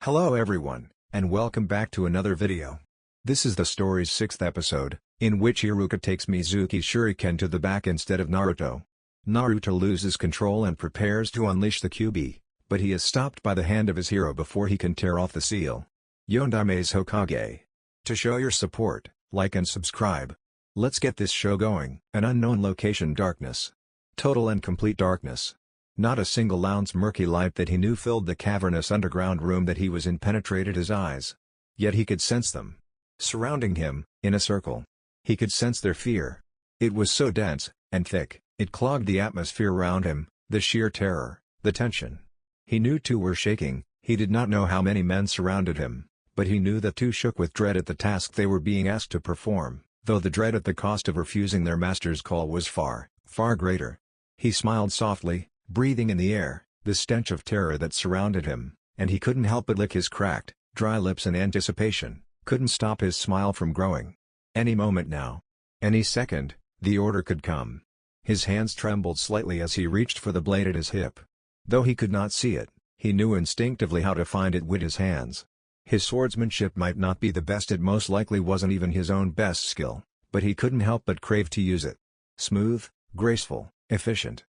Hello everyone, and welcome back to another video. This is the story's 6th episode, in which Iruka takes Mizuki's shuriken to the back instead of Naruto. Naruto loses control and prepares to unleash the QB, but he is stopped by the hand of his hero before he can tear off the seal. Yondame's Hokage. To show your support, like and subscribe. Let's get this show going. An unknown location. Darkness. Total and complete darkness. Not a single ounce murky light that he knew filled the cavernous underground room that he was in penetrated his eyes. Yet he could sense them. Surrounding him, in a circle. He could sense their fear. It was so dense, and thick, it clogged the atmosphere around him, the sheer terror, the tension. He knew two were shaking, he did not know how many men surrounded him, but he knew that two shook with dread at the task they were being asked to perform, though the dread at the cost of refusing their master's call was far, far greater. He smiled softly, breathing in the air, the stench of terror that surrounded him, and he couldn't help but lick his cracked, dry lips in anticipation, couldn't stop his smile from growing. Any moment now. Any second, the order could come. His hands trembled slightly as he reached for the blade at his hip. Though he could not see it, he knew instinctively how to find it with his hands. His swordsmanship might not be the best, it most likely wasn't even his own best skill, but he couldn't help but crave to use it. Smooth, graceful, efficient.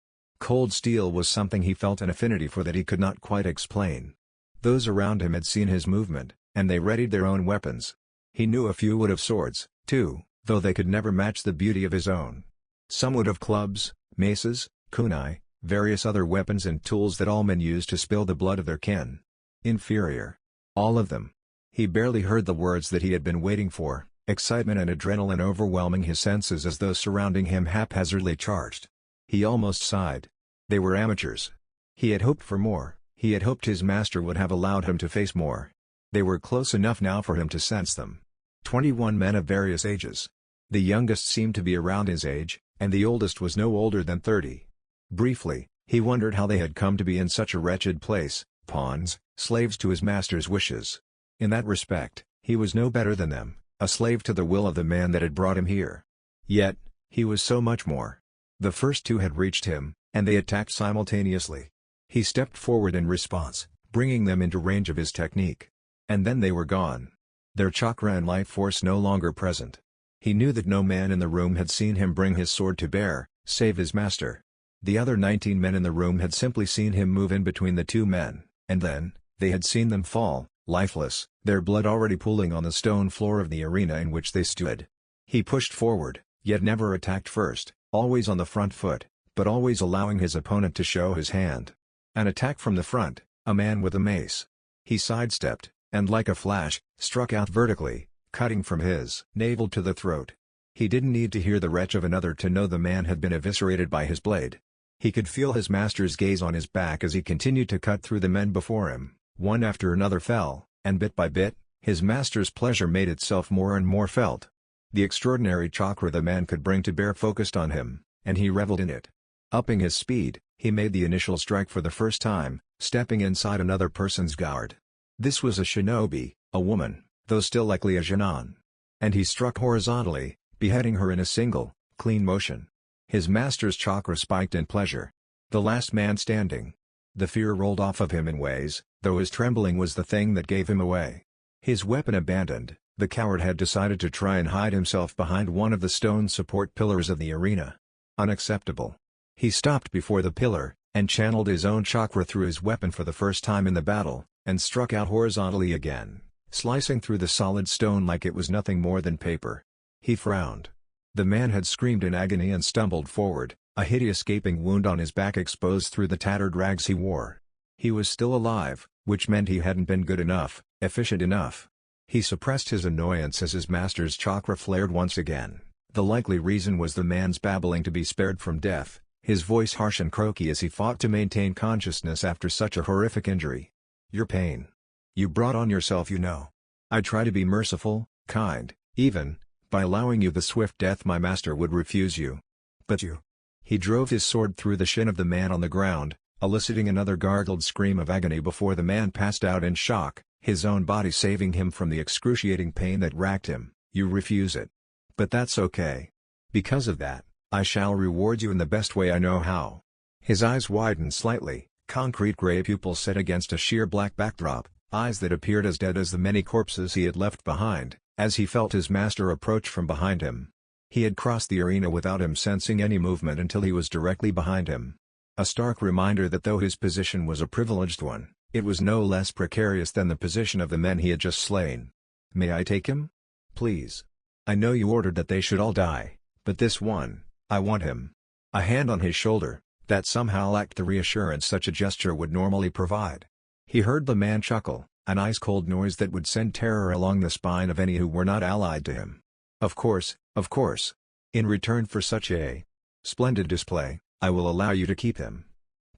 Cold steel was something he felt an affinity for that he could not quite explain. Those around him had seen his movement, and they readied their own weapons. He knew a few would have swords, too, though they could never match the beauty of his own. Some would have clubs, maces, kunai, various other weapons and tools that all men use to spill the blood of their kin. Inferior. All of them. He barely heard the words that he had been waiting for, excitement and adrenaline overwhelming his senses as those surrounding him haphazardly charged. He almost sighed. They were amateurs. He had hoped for more, he had hoped his master would have allowed him to face more. They were close enough now for him to sense them. 21 men of various ages. The youngest seemed to be around his age, and the oldest was no older than 30. Briefly, he wondered how they had come to be in such a wretched place, pawns, slaves to his master's wishes. In that respect, he was no better than them, a slave to the will of the man that had brought him here. Yet, he was so much more. The first two had reached him, and they attacked simultaneously. He stepped forward in response, bringing them into range of his technique. And then they were gone. Their chakra and life force no longer present. He knew that no man in the room had seen him bring his sword to bear, save his master. The other 19 men in the room had simply seen him move in between the two men, and then, they had seen them fall, lifeless, their blood already pooling on the stone floor of the arena in which they stood. He pushed forward, yet never attacked first, always on the front foot, but always allowing his opponent to show his hand. An attack from the front, a man with a mace. He sidestepped, and like a flash, struck out vertically, cutting from his navel to the throat. He didn't need to hear the retch of another to know the man had been eviscerated by his blade. He could feel his master's gaze on his back as he continued to cut through the men before him. One after another fell, and bit by bit, his master's pleasure made itself more and more felt. The extraordinary chakra the man could bring to bear focused on him, and he reveled in it. Upping his speed, he made the initial strike for the first time, stepping inside another person's guard. This was a shinobi, a woman, though still likely a genin. And he struck horizontally, beheading her in a single, clean motion. His master's chakra spiked in pleasure. The last man standing. The fear rolled off of him in ways, though his trembling was the thing that gave him away. His weapon abandoned, the coward had decided to try and hide himself behind one of the stone support pillars of the arena. Unacceptable. He stopped before the pillar, and channeled his own chakra through his weapon for the first time in the battle, and struck out horizontally again, slicing through the solid stone like it was nothing more than paper. He frowned. The man had screamed in agony and stumbled forward, a hideous gaping wound on his back exposed through the tattered rags he wore. He was still alive, which meant he hadn't been good enough, efficient enough. He suppressed his annoyance as his master's chakra flared once again. The likely reason was the man's babbling to be spared from death, his voice harsh and croaky as he fought to maintain consciousness after such a horrific injury. Your pain. You brought on yourself, you know. I try to be merciful, kind, even, by allowing you the swift death my master would refuse you. But you. He drove his sword through the shin of the man on the ground, eliciting another gargled scream of agony before the man passed out in shock, his own body saving him from the excruciating pain that racked him. You refuse it. But that's okay. Because of that, I shall reward you in the best way I know how. His eyes widened slightly, concrete gray pupils set against a sheer black backdrop, eyes that appeared as dead as the many corpses he had left behind, as he felt his master approach from behind him. He had crossed the arena without him sensing any movement until he was directly behind him. A stark reminder that though his position was a privileged one, it was no less precarious than the position of the men he had just slain. "May I take him? Please. I know you ordered that they should all die, but this one, I want him." A hand on his shoulder, that somehow lacked the reassurance such a gesture would normally provide. He heard the man chuckle, an ice-cold noise that would send terror along the spine of any who were not allied to him. Of course. In return for such a splendid display, I will allow you to keep him.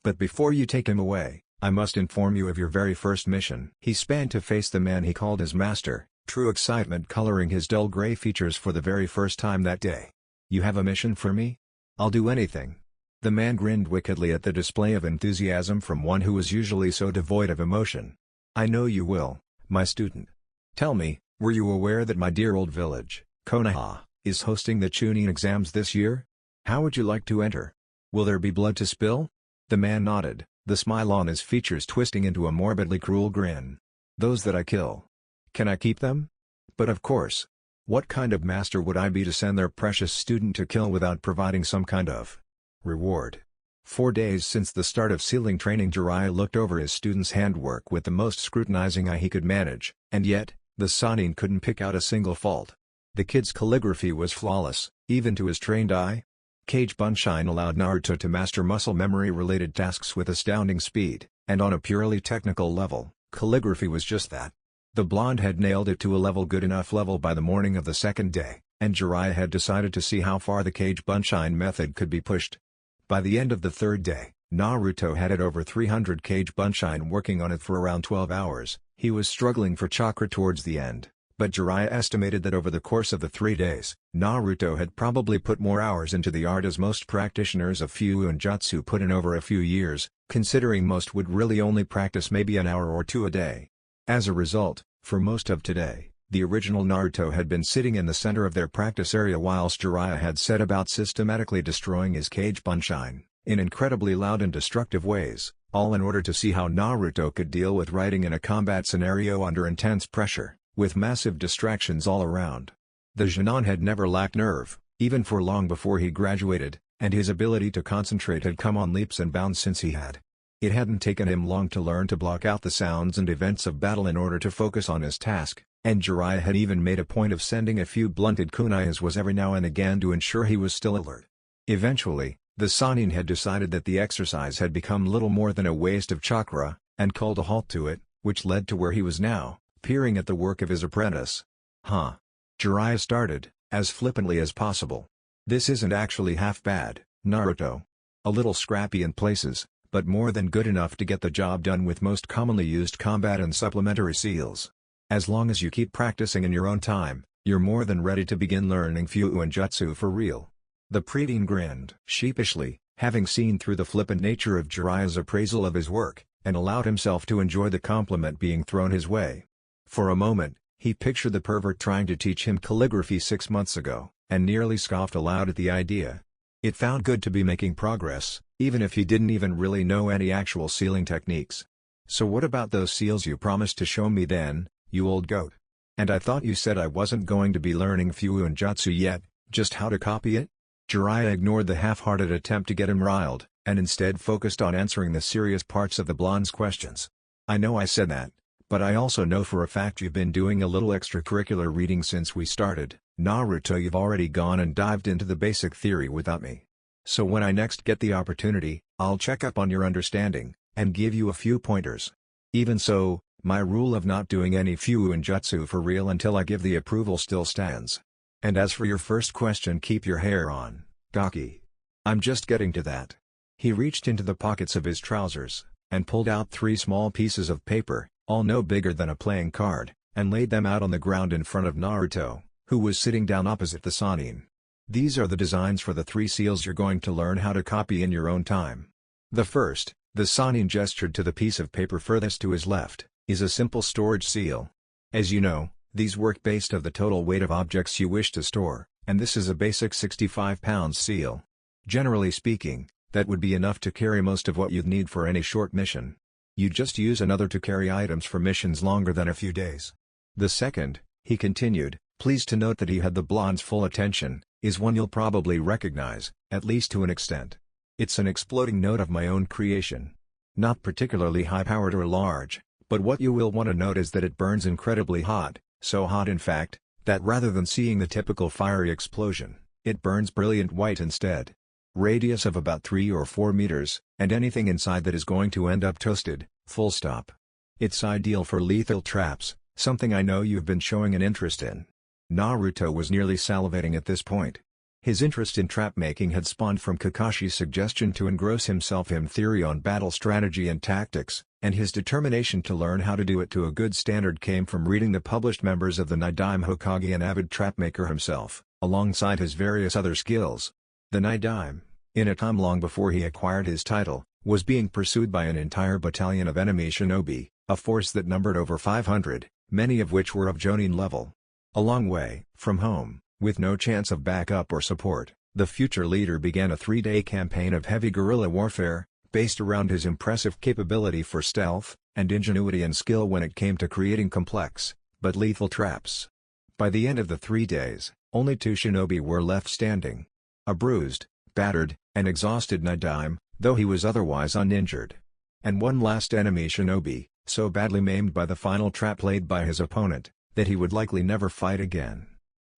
But before you take him away, I must inform you of your very first mission." He span to face the man he called his master, true excitement coloring his dull gray features for the very first time that day. "You have a mission for me? I'll do anything." The man grinned wickedly at the display of enthusiasm from one who was usually so devoid of emotion. "I know you will, my student. Tell me, were you aware that my dear old village, Konoha, is hosting the Chunin exams this year? How would you like to enter? Will there be blood to spill?" The man nodded, the smile on his features twisting into a morbidly cruel grin. "Those that I kill. Can I keep them? But of course. What kind of master would I be to send their precious student to kill without providing some kind of reward?" 4 days since the start of sealing training, Jiraiya looked over his student's handwork with the most scrutinizing eye he could manage, and yet, the Sannin couldn't pick out a single fault. The kid's calligraphy was flawless, even to his trained eye. Kage Bunshin allowed Naruto to master muscle memory-related tasks with astounding speed, and on a purely technical level, calligraphy was just that. The blonde had nailed it to a good enough level by the morning of the second day, and Jiraiya had decided to see how far the Kage Bunshin method could be pushed. By the end of the third day, Naruto had over 300 Kage Bunshin working on it for around 12 hours. He was struggling for chakra towards the end, but Jiraiya estimated that over the course of the 3 days, Naruto had probably put more hours into the art as most practitioners of Fuyu and Jutsu put in over a few years, considering most would really only practice maybe an hour or two a day. As a result, for most of today, the original Naruto had been sitting in the center of their practice area whilst Jiraiya had set about systematically destroying his Kage Bunshin, in incredibly loud and destructive ways, all in order to see how Naruto could deal with writing in a combat scenario under intense pressure, with massive distractions all around. The Genin had never lacked nerve, even for long before he graduated, and his ability to concentrate had come on leaps and bounds since he had. It hadn't taken him long to learn to block out the sounds and events of battle in order to focus on his task, and Jiraiya had even made a point of sending a few blunted kunai as was every now and again to ensure he was still alert. Eventually, the Sannin had decided that the exercise had become little more than a waste of chakra, and called a halt to it, which led to where he was now, peering at the work of his apprentice. "Huh?" Jiraiya started, as flippantly as possible. "This isn't actually half bad, Naruto. A little scrappy in places, but more than good enough to get the job done with most commonly used combat and supplementary seals. As long as you keep practicing in your own time, you're more than ready to begin learning Fuyu and Jutsu for real." The preteen grinned sheepishly, having seen through the flippant nature of Jiraiya's appraisal of his work, and allowed himself to enjoy the compliment being thrown his way. For a moment, he pictured the pervert trying to teach him calligraphy 6 months ago, and nearly scoffed aloud at the idea. It felt good to be making progress, even if he didn't even really know any actual sealing techniques. "So what about those seals you promised to show me then, you old goat? And I thought you said I wasn't going to be learning Fuyu and Jutsu yet, just how to copy it?" Jiraiya ignored the half-hearted attempt to get him riled, and instead focused on answering the serious parts of the blonde's questions. "I know I said that, but I also know for a fact you've been doing a little extracurricular reading since we started, Naruto. You've already gone and dived into the basic theory without me. So when I next get the opportunity, I'll check up on your understanding, and give you a few pointers. Even so, my rule of not doing any Fuyu and Jutsu for real until I give the approval still stands. And as for your first question, keep your hair on, Gaki. I'm just getting to that." He reached into the pockets of his trousers, and pulled out 3 small pieces of paper, all no bigger than a playing card, and laid them out on the ground in front of Naruto, who was sitting down opposite the Sannin. "These are the designs for the 3 seals you're going to learn how to copy in your own time. The first," the Sannin gestured to the piece of paper furthest to his left, "is a simple storage seal. As you know, these work based on the total weight of objects you wish to store, and this is a basic 65-pound seal. Generally speaking, that would be enough to carry most of what you'd need for any short mission. You just use another to carry items for missions longer than a few days. The second, he continued, pleased to note that he had the blonde's full attention, is one you'll probably recognize, at least to an extent. It's an exploding note of my own creation. Not particularly high-powered or large, but what you will want to note is that it burns incredibly hot, so hot in fact, that rather than seeing the typical fiery explosion, it burns brilliant white instead. Radius of about 3 or 4 meters, and anything inside that is going to end up toasted, full stop. It's ideal for lethal traps, something I know you've been showing an interest in. Naruto was nearly salivating at this point. His interest in trap-making had spawned from Kakashi's suggestion to engross himself in theory on battle strategy and tactics, and his determination to learn how to do it to a good standard came from reading the published members of the Nidaime Hokage and avid trap-maker himself, alongside his various other skills. The Nidaime, in a time long before he acquired his title, was being pursued by an entire battalion of enemy shinobi, a force that numbered over 500, many of which were of Jonin level. A long way from home, with no chance of backup or support, the future leader began a 3-day campaign of heavy guerrilla warfare, based around his impressive capability for stealth, and ingenuity and skill when it came to creating complex, but lethal traps. By the end of the 3 days, only 2 shinobi were left standing. A bruised, battered, and exhausted Nidaime, though he was otherwise uninjured. And one last enemy shinobi, so badly maimed by the final trap laid by his opponent, that he would likely never fight again.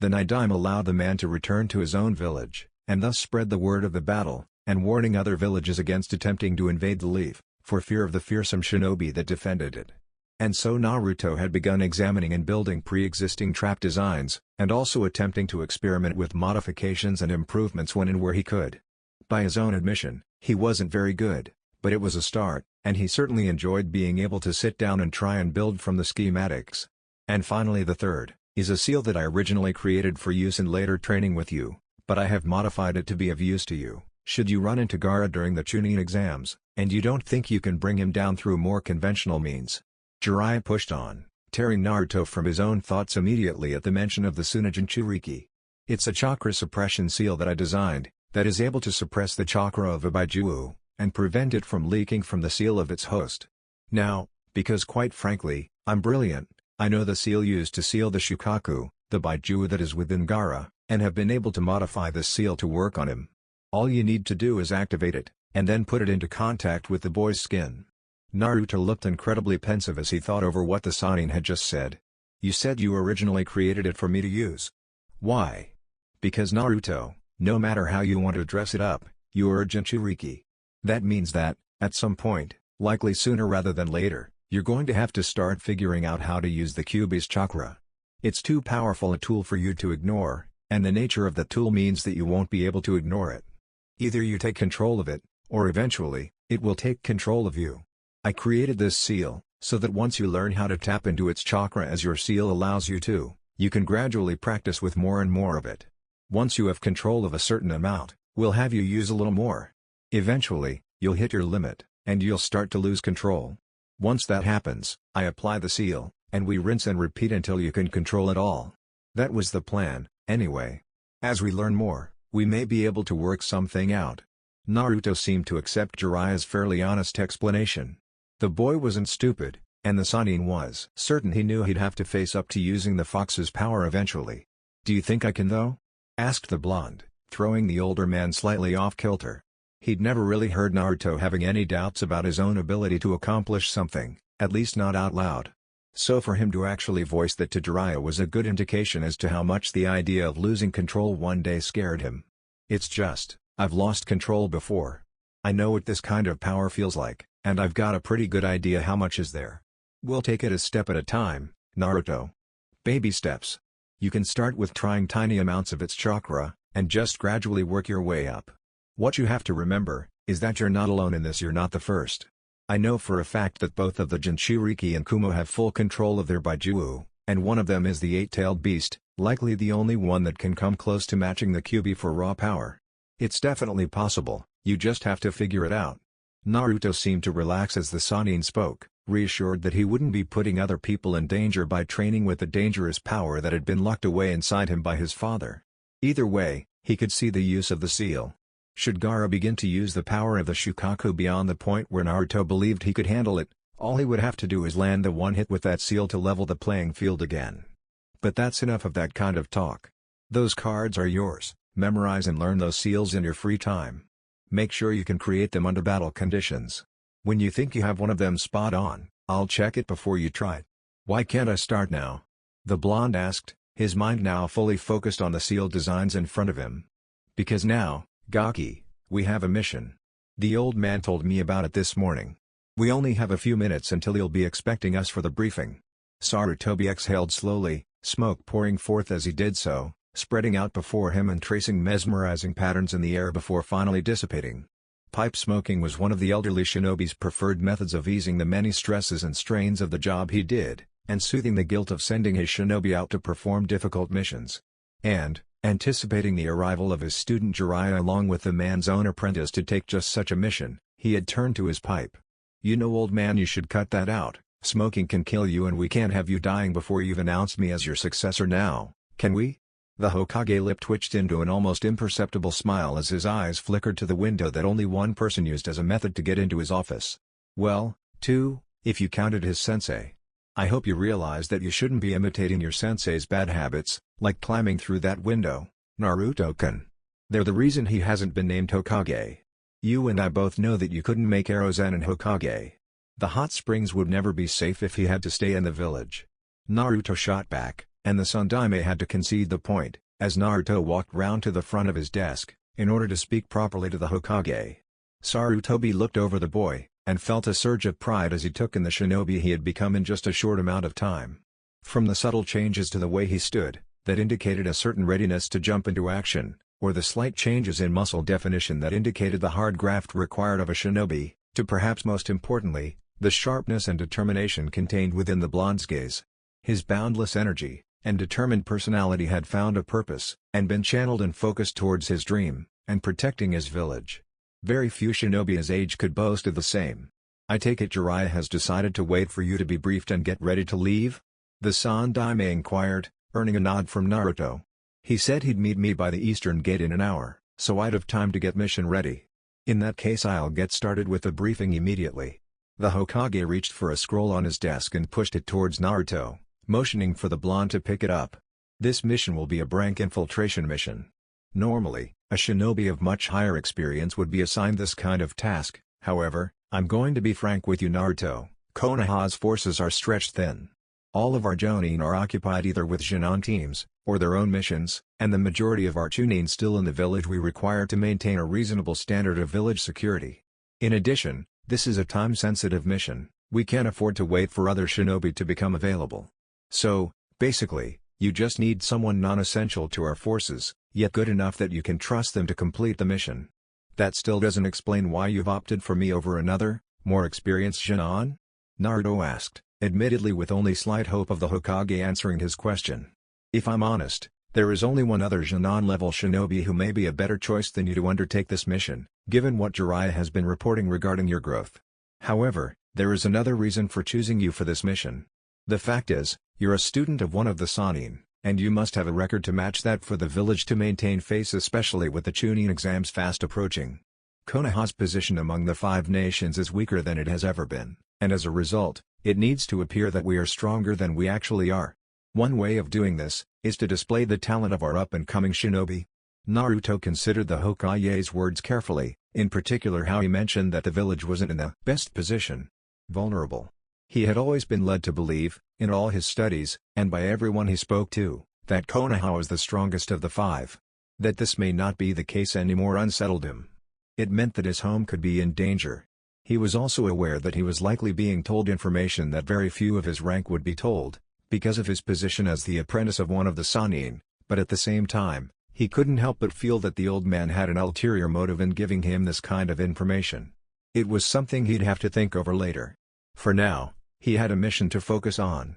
The Nidaime allowed the man to return to his own village, and thus spread the word of the battle, and warning other villages against attempting to invade the leaf, for fear of the fearsome shinobi that defended it. And so Naruto had begun examining and building pre-existing trap designs, and also attempting to experiment with modifications and improvements when and where he could. By his own admission, he wasn't very good, but it was a start, and he certainly enjoyed being able to sit down and try and build from the schematics. And finally the third, is a seal that I originally created for use in later training with you, but I have modified it to be of use to you, should you run into Gaara during the Chunin exams, and you don't think you can bring him down through more conventional means. Jiraiya pushed on, tearing Naruto from his own thoughts immediately at the mention of the Tsunejinchuriki. It's a chakra suppression seal that I designed, that is able to suppress the chakra of a Baijuo, and prevent it from leaking from the seal of its host. Now, because quite frankly, I'm brilliant, I know the seal used to seal the Shukaku, the Baijuo that is within Gaara, and have been able to modify this seal to work on him. All you need to do is activate it, and then put it into contact with the boy's skin. Naruto looked incredibly pensive as he thought over what the Sannin had just said. You said you originally created it for me to use. Why? Because Naruto, no matter how you want to dress it up, you are a Jinchuriki. That means that, at some point, likely sooner rather than later, you're going to have to start figuring out how to use the Kyuubi's chakra. It's too powerful a tool for you to ignore, and the nature of the tool means that you won't be able to ignore it. Either you take control of it, or eventually, it will take control of you. I created this seal, so that once you learn how to tap into its chakra as your seal allows you to, you can gradually practice with more and more of it. Once you have control of a certain amount, we'll have you use a little more. Eventually, you'll hit your limit, and you'll start to lose control. Once that happens, I apply the seal, and we rinse and repeat until you can control it all. That was the plan, anyway. As we learn more, we may be able to work something out. Naruto seemed to accept Jiraiya's fairly honest explanation. The boy wasn't stupid, and the Sannin was certain he knew he'd have to face up to using the fox's power eventually. Do you think I can though? Asked the blonde, throwing the older man slightly off kilter. He'd never really heard Naruto having any doubts about his own ability to accomplish something, at least not out loud. So for him to actually voice that to Jiraiya was a good indication as to how much the idea of losing control one day scared him. It's just, I've lost control before. I know what this kind of power feels like, and I've got a pretty good idea how much is there. We'll take it a step at a time, Naruto. Baby steps. You can start with trying tiny amounts of its chakra, and just gradually work your way up. What you have to remember, is that you're not alone in this. You're not the first. I know for a fact that both of the Jinchuriki and Kumo have full control of their Baijuo, and one of them is the eight-tailed beast, likely the only one that can come close to matching the Kyuubi for raw power. It's definitely possible, you just have to figure it out. Naruto seemed to relax as the Sannin spoke, reassured that he wouldn't be putting other people in danger by training with the dangerous power that had been locked away inside him by his father. Either way, he could see the use of the seal. Should Gaara begin to use the power of the Shukaku beyond the point where Naruto believed he could handle it, All he would have to do is land the one hit with that seal to level the playing field again. But that's enough of that kind of talk. Those cards are yours, memorize and learn those seals in your free time. Make sure you can create them under battle conditions. When you think you have one of them spot on, I'll check it before you try it. Why can't I start now? The blonde asked, his mind now fully focused on the seal designs in front of him. Because now, Gaki, we have a mission. The old man told me about it this morning. We only have a few minutes until he'll be expecting us for the briefing. Sarutobi exhaled slowly, smoke pouring forth as he did so, spreading out before him and tracing mesmerizing patterns in the air before finally dissipating. Pipe smoking was one of the elderly shinobi's preferred methods of easing the many stresses and strains of the job he did, and soothing the guilt of sending his shinobi out to perform difficult missions. And, anticipating the arrival of his student Jiraiya along with the man's own apprentice to take just such a mission, he had turned to his pipe. You know, old man, you should cut that out. Smoking can kill you and we can't have you dying before you've announced me as your successor now, can we? The Hokage lip twitched into an almost imperceptible smile as his eyes flickered to the window that only one person used as a method to get into his office. Well, two, if you counted his sensei. I hope you realize that you shouldn't be imitating your sensei's bad habits, like climbing through that window, Naruto-kun. They're the reason he hasn't been named Hokage. You and I both know that you couldn't make Erozen and Hokage. The hot springs would never be safe if he had to stay in the village. Naruto shot back, and the Sandaime had to concede the point, as Naruto walked round to the front of his desk, in order to speak properly to the Hokage. Sarutobi looked over the boy, and felt a surge of pride as he took in the shinobi he had become in just a short amount of time. From the subtle changes to the way he stood, that indicated a certain readiness to jump into action, or the slight changes in muscle definition that indicated the hard graft required of a shinobi, to perhaps most importantly, the sharpness and determination contained within the blonde's gaze. His boundless energy and determined personality had found a purpose, and been channeled and focused towards his dream, and protecting his village. Very few shinobi his age could boast of the same. I take it Jiraiya has decided to wait for you to be briefed and get ready to leave? The Sandaime inquired, earning a nod from Naruto. He said he'd meet me by the eastern gate in an hour, so I'd have time to get mission ready. In that case I'll get started with the briefing immediately. The Hokage reached for a scroll on his desk and pushed it towards Naruto, motioning for the blonde to pick it up. This mission will be a brank infiltration mission. Normally, a shinobi of much higher experience would be assigned this kind of task, however, I'm going to be frank with you Naruto, Konoha's forces are stretched thin. All of our Jonin are occupied either with Jinan teams, or their own missions, and the majority of our Chunin still in the village we require to maintain a reasonable standard of village security. In addition, this is a time-sensitive mission, we can't afford to wait for other shinobi to become available. So, basically, you just need someone non-essential to our forces, yet good enough that you can trust them to complete the mission. That still doesn't explain why you've opted for me over another, more experienced Jinan? Naruto asked, admittedly with only slight hope of the Hokage answering his question. If I'm honest, there is only one other Jinan-level shinobi who may be a better choice than you to undertake this mission, given what Jiraiya has been reporting regarding your growth. However, there is another reason for choosing you for this mission. The fact is, you're a student of one of the Sannin, and you must have a record to match that for the village to maintain face, especially with the Chunin exams fast approaching. Konoha's position among the 5 nations is weaker than it has ever been, and as a result, it needs to appear that we are stronger than we actually are. One way of doing this, is to display the talent of our up-and-coming shinobi. Naruto considered the Hokage's words carefully, in particular how he mentioned that the village wasn't in the best position. Vulnerable. He had always been led to believe, in all his studies, and by everyone he spoke to, that Konoha was the strongest of the 5. That this may not be the case anymore unsettled him. It meant that his home could be in danger. He was also aware that he was likely being told information that very few of his rank would be told, because of his position as the apprentice of one of the Sannin, but at the same time, he couldn't help but feel that the old man had an ulterior motive in giving him this kind of information. It was something he'd have to think over later. For now, he had a mission to focus on.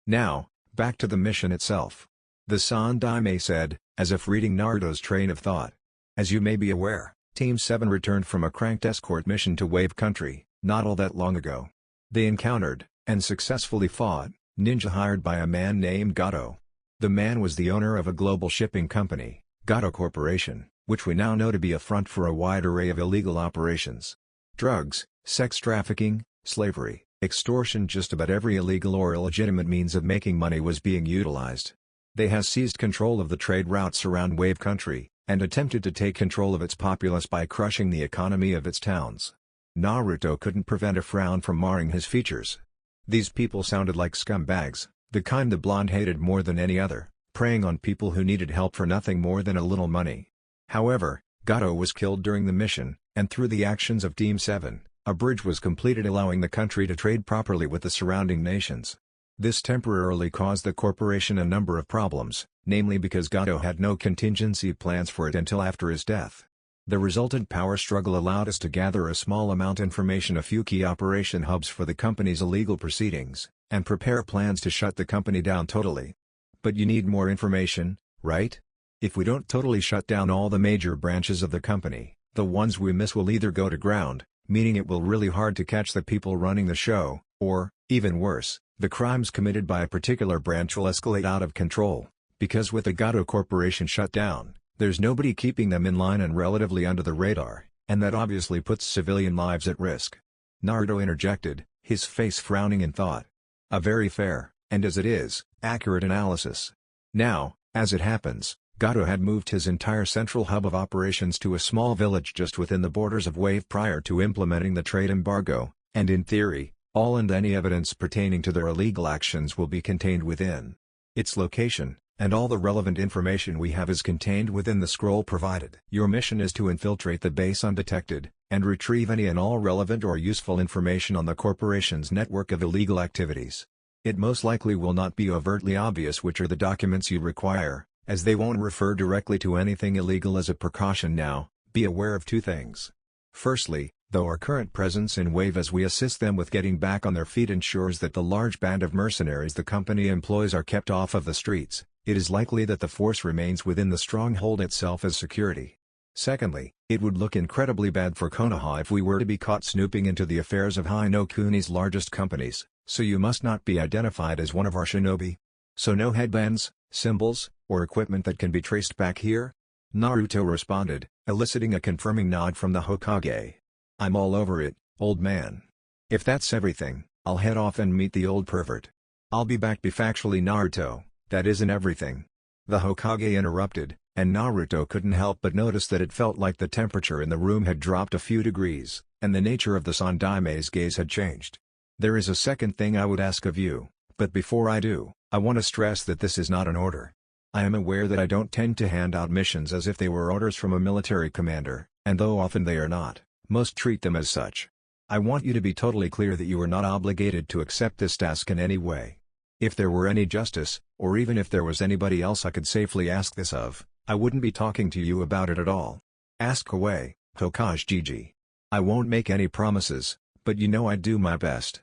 Now, back to the mission itself. The Sandaime said, as if reading Naruto's train of thought. As you may be aware, Team 7 returned from a cranked escort mission to Wave Country, not all that long ago. They encountered, and successfully fought, ninja hired by a man named Gato. The man was the owner of a global shipping company, Gato Corporation, which we now know to be a front for a wide array of illegal operations. Drugs, sex trafficking, slavery, Extortion, just about every illegal or illegitimate means of making money, was being utilized. They has seized control of the trade routes around Wave Country, and attempted to take control of its populace by crushing the economy of its towns. Naruto couldn't prevent a frown from marring his features. These people sounded like scumbags, the kind the blonde hated more than any other, preying on people who needed help for nothing more than a little money. However, Gato was killed during the mission, and through the actions of Team 7, a bridge was completed allowing the country to trade properly with the surrounding nations. This temporarily caused the corporation a number of problems, namely because Gato had no contingency plans for it until after his death. The resultant power struggle allowed us to gather a small amount of information, a few key operation hubs for the company's illegal proceedings, and prepare plans to shut the company down totally. But you need more information, right? If we don't totally shut down all the major branches of the company, the ones we miss will either go to ground, meaning it will really hard to catch the people running the show, or, even worse, the crimes committed by a particular branch will escalate out of control, because with the Gato Corporation shut down, there's nobody keeping them in line and relatively under the radar, and that obviously puts civilian lives at risk. Naruto interjected, his face frowning in thought. A very fair, and as it is, accurate analysis. Now, as it happens, Gato had moved his entire central hub of operations to a small village just within the borders of Wave prior to implementing the trade embargo, and in theory, all and any evidence pertaining to their illegal actions will be contained within its location, and all the relevant information we have is contained within the scroll provided. Your mission is to infiltrate the base undetected, and retrieve any and all relevant or useful information on the corporation's network of illegal activities. It most likely will not be overtly obvious which are the documents you require, as they won't refer directly to anything illegal. As a precaution now, be aware of two things. Firstly, though our current presence in Wave as we assist them with getting back on their feet ensures that the large band of mercenaries the company employs are kept off of the streets, it is likely that the force remains within the stronghold itself as security. Secondly, it would look incredibly bad for Konoha if we were to be caught snooping into the affairs of Hinokuni's largest companies, so you must not be identified as one of our shinobi. So no headbands, symbols, or equipment that can be traced back here? Naruto responded, eliciting a confirming nod from the Hokage. I'm all over it, old man. If that's everything, I'll head off and meet the old pervert. I'll be back. Factually, Naruto, that isn't everything. The Hokage interrupted, and Naruto couldn't help but notice that it felt like the temperature in the room had dropped a few degrees, and the nature of the Sandaimei's gaze had changed. There is a second thing I would ask of you, but before I do, I want to stress that this is not an order. I am aware that I don't tend to hand out missions as if they were orders from a military commander, and though often they are not, most treat them as such. I want you to be totally clear that you are not obligated to accept this task in any way. If there were any justice, or even if there was anybody else I could safely ask this of, I wouldn't be talking to you about it at all. Ask away, Hokage Gigi. I won't make any promises, but you know I'd do my best.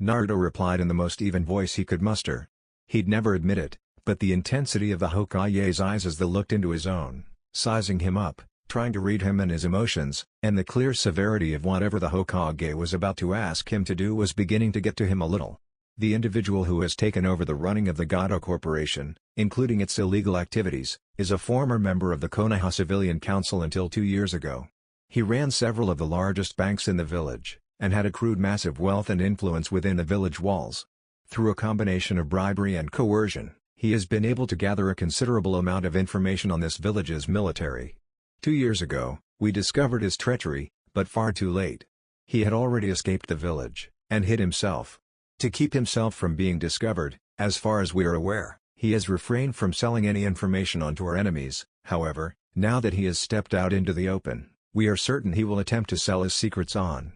Naruto replied in the most even voice he could muster. He'd never admit it, but the intensity of the Hokage's eyes as they looked into his own, sizing him up, trying to read him and his emotions, and the clear severity of whatever the Hokage was about to ask him to do was beginning to get to him a little. The individual who has taken over the running of the Gato Corporation, including its illegal activities, is a former member of the Konoha Civilian Council until 2 years ago. He ran several of the largest banks in the village, and had accrued massive wealth and influence within the village walls. Through a combination of bribery and coercion, he has been able to gather a considerable amount of information on this village's military. 2 years ago, we discovered his treachery, but far too late. He had already escaped the village, and hid himself. To keep himself from being discovered, as far as we are aware, he has refrained from selling any information onto our enemies. However, now that he has stepped out into the open, we are certain he will attempt to sell his secrets on.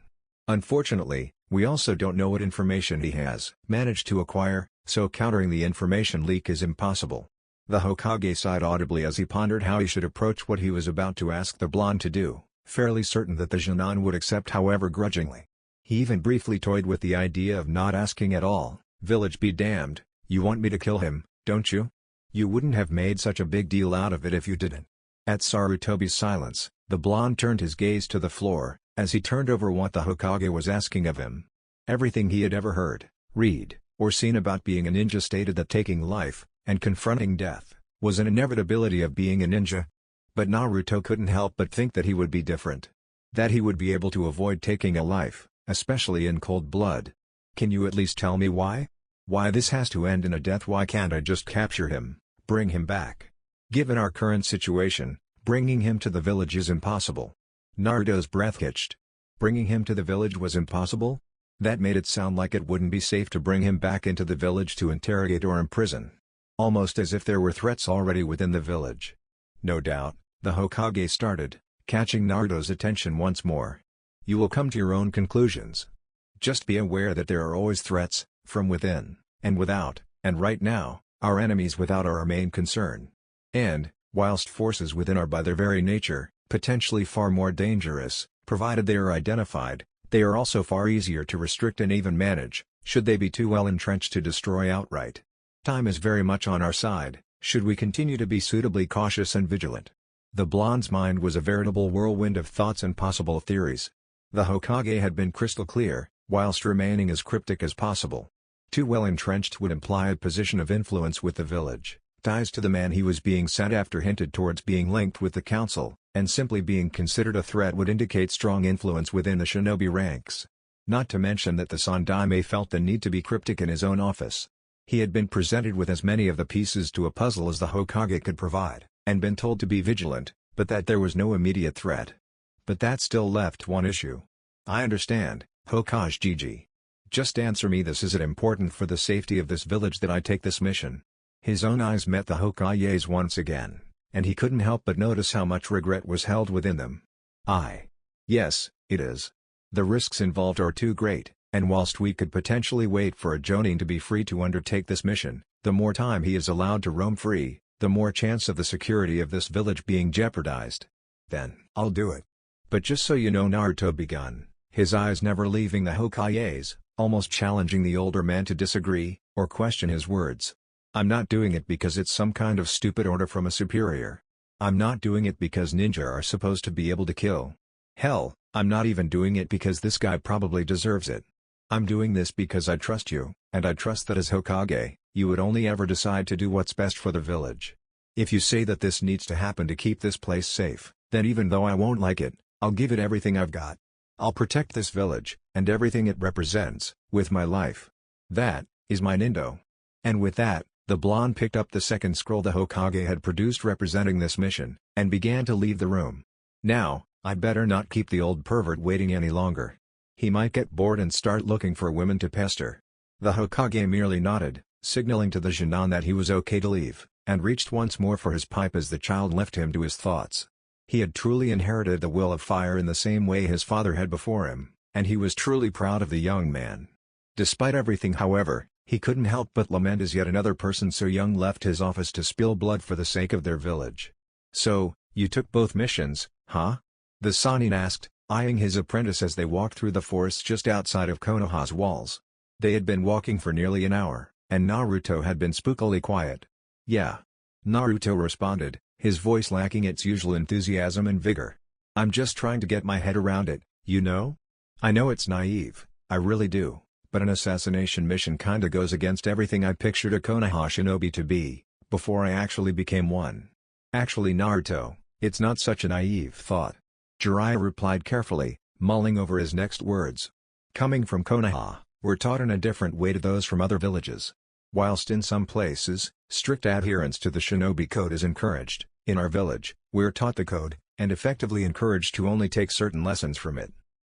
Unfortunately, we also don't know what information he has managed to acquire, so countering the information leak is impossible. The Hokage sighed audibly as he pondered how he should approach what he was about to ask the blonde to do, fairly certain that the Junon would accept, however grudgingly. He even briefly toyed with the idea of not asking at all. Village be damned, you want me to kill him, don't you? You wouldn't have made such a big deal out of it if you didn't. At Sarutobi's silence, the blonde turned his gaze to the floor, as he turned over what the Hokage was asking of him. Everything he had ever heard, read, or seen about being a ninja stated that taking life, and confronting death, was an inevitability of being a ninja. But Naruto couldn't help but think that he would be different. That he would be able to avoid taking a life, especially in cold blood. Can you at least tell me why? Why this has to end in a death? Why can't I just capture him, bring him back? Given our current situation, bringing him to the village is impossible. Naruto's breath hitched. Bringing him to the village was impossible? That made it sound like it wouldn't be safe to bring him back into the village to interrogate or imprison. Almost as if there were threats already within the village. No doubt, the Hokage started, catching Naruto's attention once more. You will come to your own conclusions. Just be aware that there are always threats, from within, and without, and right now, our enemies without are our main concern. And, whilst forces within are by their very nature, potentially far more dangerous, provided they are identified, they are also far easier to restrict and even manage, should they be too well entrenched to destroy outright. Time is very much on our side, should we continue to be suitably cautious and vigilant. The blonde's mind was a veritable whirlwind of thoughts and possible theories. The Hokage had been crystal clear, whilst remaining as cryptic as possible. Too well entrenched would imply a position of influence with the village, ties to the man he was being sent after hinted towards being linked with the council, and simply being considered a threat would indicate strong influence within the shinobi ranks. Not to mention that the Sandaime felt the need to be cryptic in his own office. He had been presented with as many of the pieces to a puzzle as the Hokage could provide, and been told to be vigilant, but that there was no immediate threat. But that still left one issue. I understand, Hokage Gigi. Just answer me this: is it important for the safety of this village that I take this mission? His own eyes met the Hokage's once again, and he couldn't help but notice how much regret was held within them. Yes, it is. The risks involved are too great, and whilst we could potentially wait for a Jonin to be free to undertake this mission, the more time he is allowed to roam free, the more chance of the security of this village being jeopardized. Then, I'll do it. But just so you know, Naruto begun, his eyes never leaving the Hokage's, almost challenging the older man to disagree, or question his words. I'm not doing it because it's some kind of stupid order from a superior. I'm not doing it because ninja are supposed to be able to kill. Hell, I'm not even doing it because this guy probably deserves it. I'm doing this because I trust you, and I trust that as Hokage, you would only ever decide to do what's best for the village. If you say that this needs to happen to keep this place safe, then even though I won't like it, I'll give it everything I've got. I'll protect this village, and everything it represents, with my life. That is my Nindo. And with that, the blonde picked up the second scroll the Hokage had produced representing this mission, and began to leave the room. Now, I better not keep the old pervert waiting any longer. He might get bored and start looking for women to pester. The Hokage merely nodded, signaling to the Genin that he was okay to leave, and reached once more for his pipe as the child left him to his thoughts. He had truly inherited the will of fire in the same way his father had before him, and he was truly proud of the young man. Despite everything, however, he couldn't help but lament as yet another person so young left his office to spill blood for the sake of their village. So, you took both missions, huh? The Sannin asked, eyeing his apprentice as they walked through the forest just outside of Konoha's walls. They had been walking for nearly an hour, and Naruto had been spookily quiet. Yeah. Naruto responded, his voice lacking its usual enthusiasm and vigor. I'm just trying to get my head around it, you know? I know it's naive, I really do, but an assassination mission kinda goes against everything I pictured a Konoha shinobi to be, before I actually became one. Actually, Naruto, it's not such a naive thought. Jiraiya replied carefully, mulling over his next words. Coming from Konoha, we're taught in a different way to those from other villages. Whilst in some places, strict adherence to the shinobi code is encouraged, in our village, we're taught the code, and effectively encouraged to only take certain lessons from it.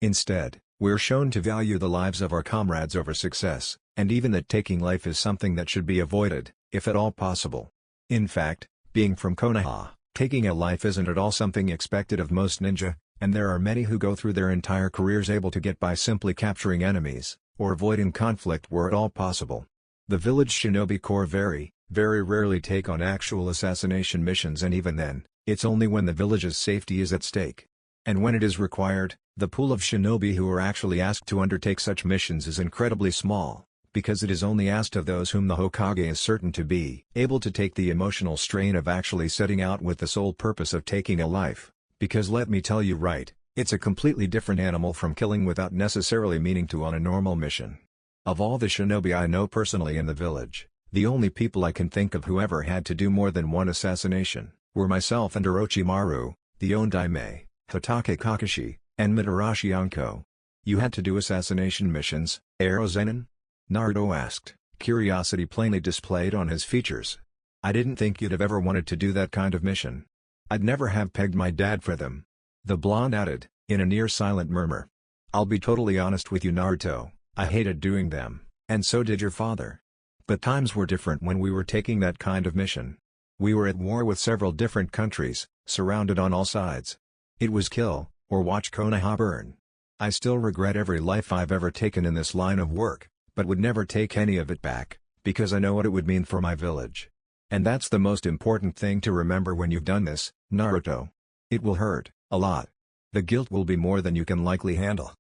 Instead, we're shown to value the lives of our comrades over success, and even that taking life is something that should be avoided, if at all possible. In fact, being from Konoha, taking a life isn't at all something expected of most ninja, and there are many who go through their entire careers able to get by simply capturing enemies, or avoiding conflict where at all possible. The village shinobi corps very rarely take on actual assassination missions, and even then, it's only when the village's safety is at stake. And when it is required, the pool of shinobi who are actually asked to undertake such missions is incredibly small, because it is only asked of those whom the Hokage is certain to be able to take the emotional strain of actually setting out with the sole purpose of taking a life, because let me tell you right, it's a completely different animal from killing without necessarily meaning to on a normal mission. Of all the shinobi I know personally in the village, the only people I can think of who ever had to do more than one assassination were myself and Orochimaru, the Ondaime, Hatake Kakashi, and Madarashi Anko. You had to do assassination missions, Zenin? Naruto asked, curiosity plainly displayed on his features. I didn't think you'd have ever wanted to do that kind of mission. I'd never have pegged my dad for them. The blonde added, in a near-silent murmur. I'll be totally honest with you, Naruto, I hated doing them, and so did your father. But times were different when we were taking that kind of mission. We were at war with several different countries, surrounded on all sides. It was kill, or watch Konoha burn. I still regret every life I've ever taken in this line of work, but would never take any of it back, because I know what it would mean for my village. And that's the most important thing to remember when you've done this, Naruto. It will hurt, a lot. The guilt will be more than you can likely handle.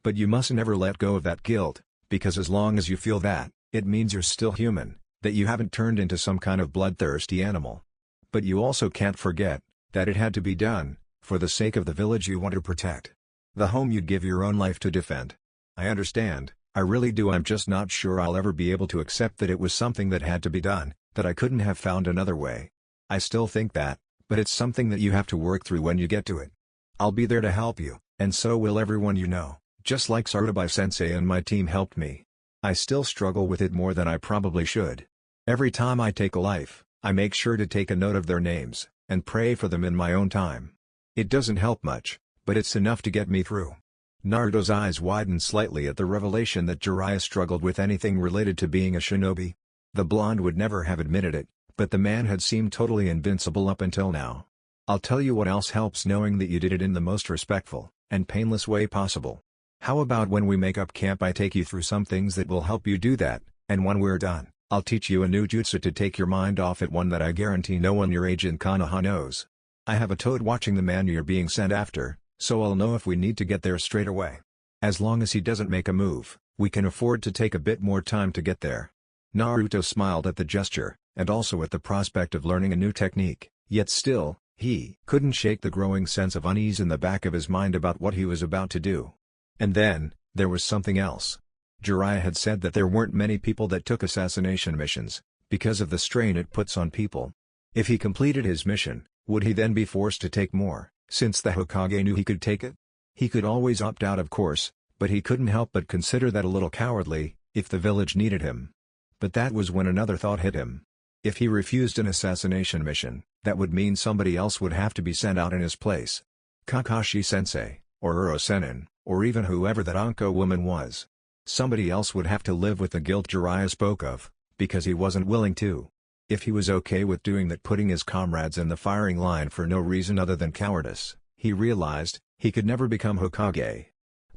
But you mustn't ever let go of that guilt, because as long as you feel that, it means you're still human, that you haven't turned into some kind of bloodthirsty animal. But you also can't forget that it had to be done, for the sake of the village you want to protect. The home you'd give your own life to defend. I understand, I really do. I'm just not sure I'll ever be able to accept that it was something that had to be done, that I couldn't have found another way. I still think that, but it's something that you have to work through when you get to it. I'll be there to help you, and so will everyone you know, just like Sarutobi-sensei and my team helped me. I still struggle with it more than I probably should. Every time I take a life, I make sure to take a note of their names, and pray for them in my own time. It doesn't help much, but it's enough to get me through. Naruto's eyes widened slightly at the revelation that Jiraiya struggled with anything related to being a shinobi. The blonde would never have admitted it, but the man had seemed totally invincible up until now. I'll tell you what else helps, knowing that you did it in the most respectful and painless way possible. How about when we make up camp I take you through some things that will help you do that, and when we're done, I'll teach you a new jutsu to take your mind off it, one that I guarantee no one your age in Konoha knows. I have a toad watching the man you're being sent after, so I'll know if we need to get there straight away. As long as he doesn't make a move, we can afford to take a bit more time to get there. Naruto smiled at the gesture, and also at the prospect of learning a new technique, yet still, he couldn't shake the growing sense of unease in the back of his mind about what he was about to do. And then, there was something else. Jiraiya had said that there weren't many people that took assassination missions, because of the strain it puts on people. If he completed his mission, would he then be forced to take more, since the Hokage knew he could take it? He could always opt out, of course, but he couldn't help but consider that a little cowardly, if the village needed him. But that was when another thought hit him. If he refused an assassination mission, that would mean somebody else would have to be sent out in his place. Kakashi-sensei, or Uro-sennin, or even whoever that Anko woman was. Somebody else would have to live with the guilt Jiraiya spoke of, because he wasn't willing to. If he was okay with doing that, putting his comrades in the firing line for no reason other than cowardice, he realized, he could never become Hokage.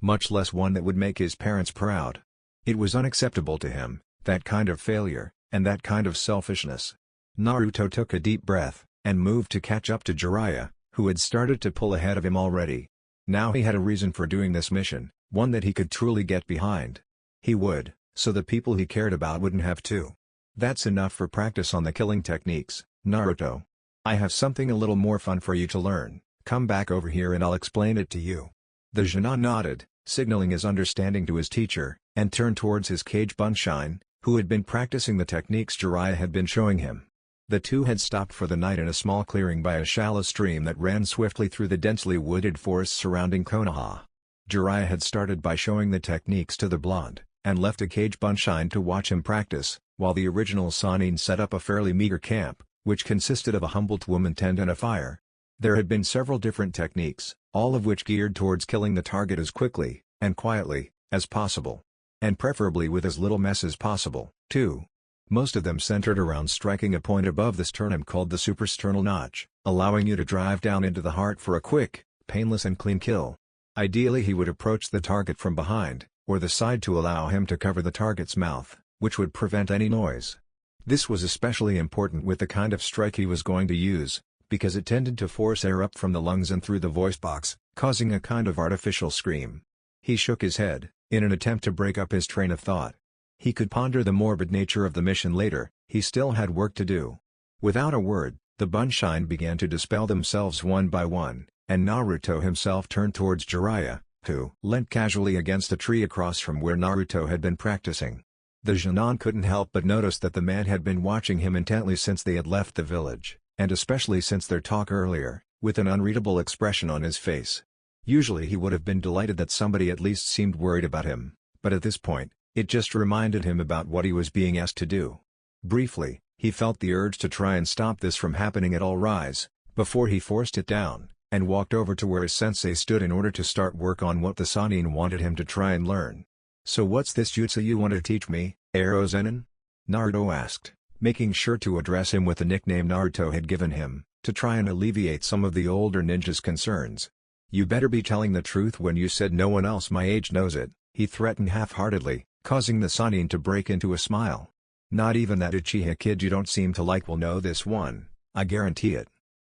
Much less one that would make his parents proud. It was unacceptable to him, that kind of failure, and that kind of selfishness. Naruto took a deep breath, and moved to catch up to Jiraiya, who had started to pull ahead of him already. Now he had a reason for doing this mission, one that he could truly get behind. He would, so the people he cared about wouldn't have to. That's enough for practice on the killing techniques, Naruto. I have something a little more fun for you to learn. Come back over here and I'll explain it to you. The Genin nodded, signaling his understanding to his teacher, and turned towards his Kage Bunshin, who had been practicing the techniques Jiraiya had been showing him. The two had stopped for the night in a small clearing by a shallow stream that ran swiftly through the densely wooded forest surrounding Konoha. Jiraiya had started by showing the techniques to the blonde, and left a Kage Bunshin to watch him practice, while the original Sannin set up a fairly meager camp, which consisted of a humble woman tent and a fire. There had been several different techniques, all of which geared towards killing the target as quickly, and quietly, as possible. And preferably with as little mess as possible, too. Most of them centered around striking a point above the sternum called the suprasternal notch, allowing you to drive down into the heart for a quick, painless and clean kill. Ideally he would approach the target from behind, or the side to allow him to cover the target's mouth, which would prevent any noise. This was especially important with the kind of strike he was going to use, because it tended to force air up from the lungs and through the voice box, causing a kind of artificial scream. He shook his head, in an attempt to break up his train of thought. He could ponder the morbid nature of the mission later, he still had work to do. Without a word, the Bunshin began to dispel themselves one by one, and Naruto himself turned towards Jiraiya, who leant casually against a tree across from where Naruto had been practicing. The Genin couldn't help but notice that the man had been watching him intently since they had left the village, and especially since their talk earlier, with an unreadable expression on his face. Usually he would have been delighted that somebody at least seemed worried about him, but at this point, it just reminded him about what he was being asked to do. Briefly, he felt the urge to try and stop this from happening at all rise, before he forced it down, and walked over to where his sensei stood in order to start work on what the Sannin wanted him to try and learn. "So what's this jutsu you want to teach me, Arrow Zenin?" Naruto asked, making sure to address him with the nickname Naruto had given him, to try and alleviate some of the older ninja's concerns. "You better be telling the truth when you said no one else my age knows it," he threatened half-heartedly, causing the Sannin to break into a smile. "Not even that Uchiha kid you don't seem to like will know this one, I guarantee it."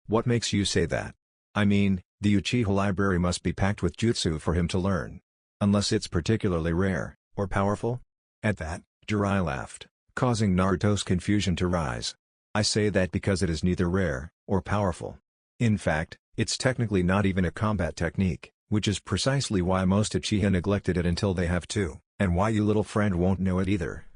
"What makes you say that?" "I mean, the Uchiha library must be packed with jutsu for him to learn. Unless it's particularly rare, or powerful?" At that, Jiraiya laughed, causing Naruto's confusion to rise. "I say that because it is neither rare, or powerful. In fact, it's technically not even a combat technique, which is precisely why most Uchiha neglected it until they have to, and why you little friend won't know it either.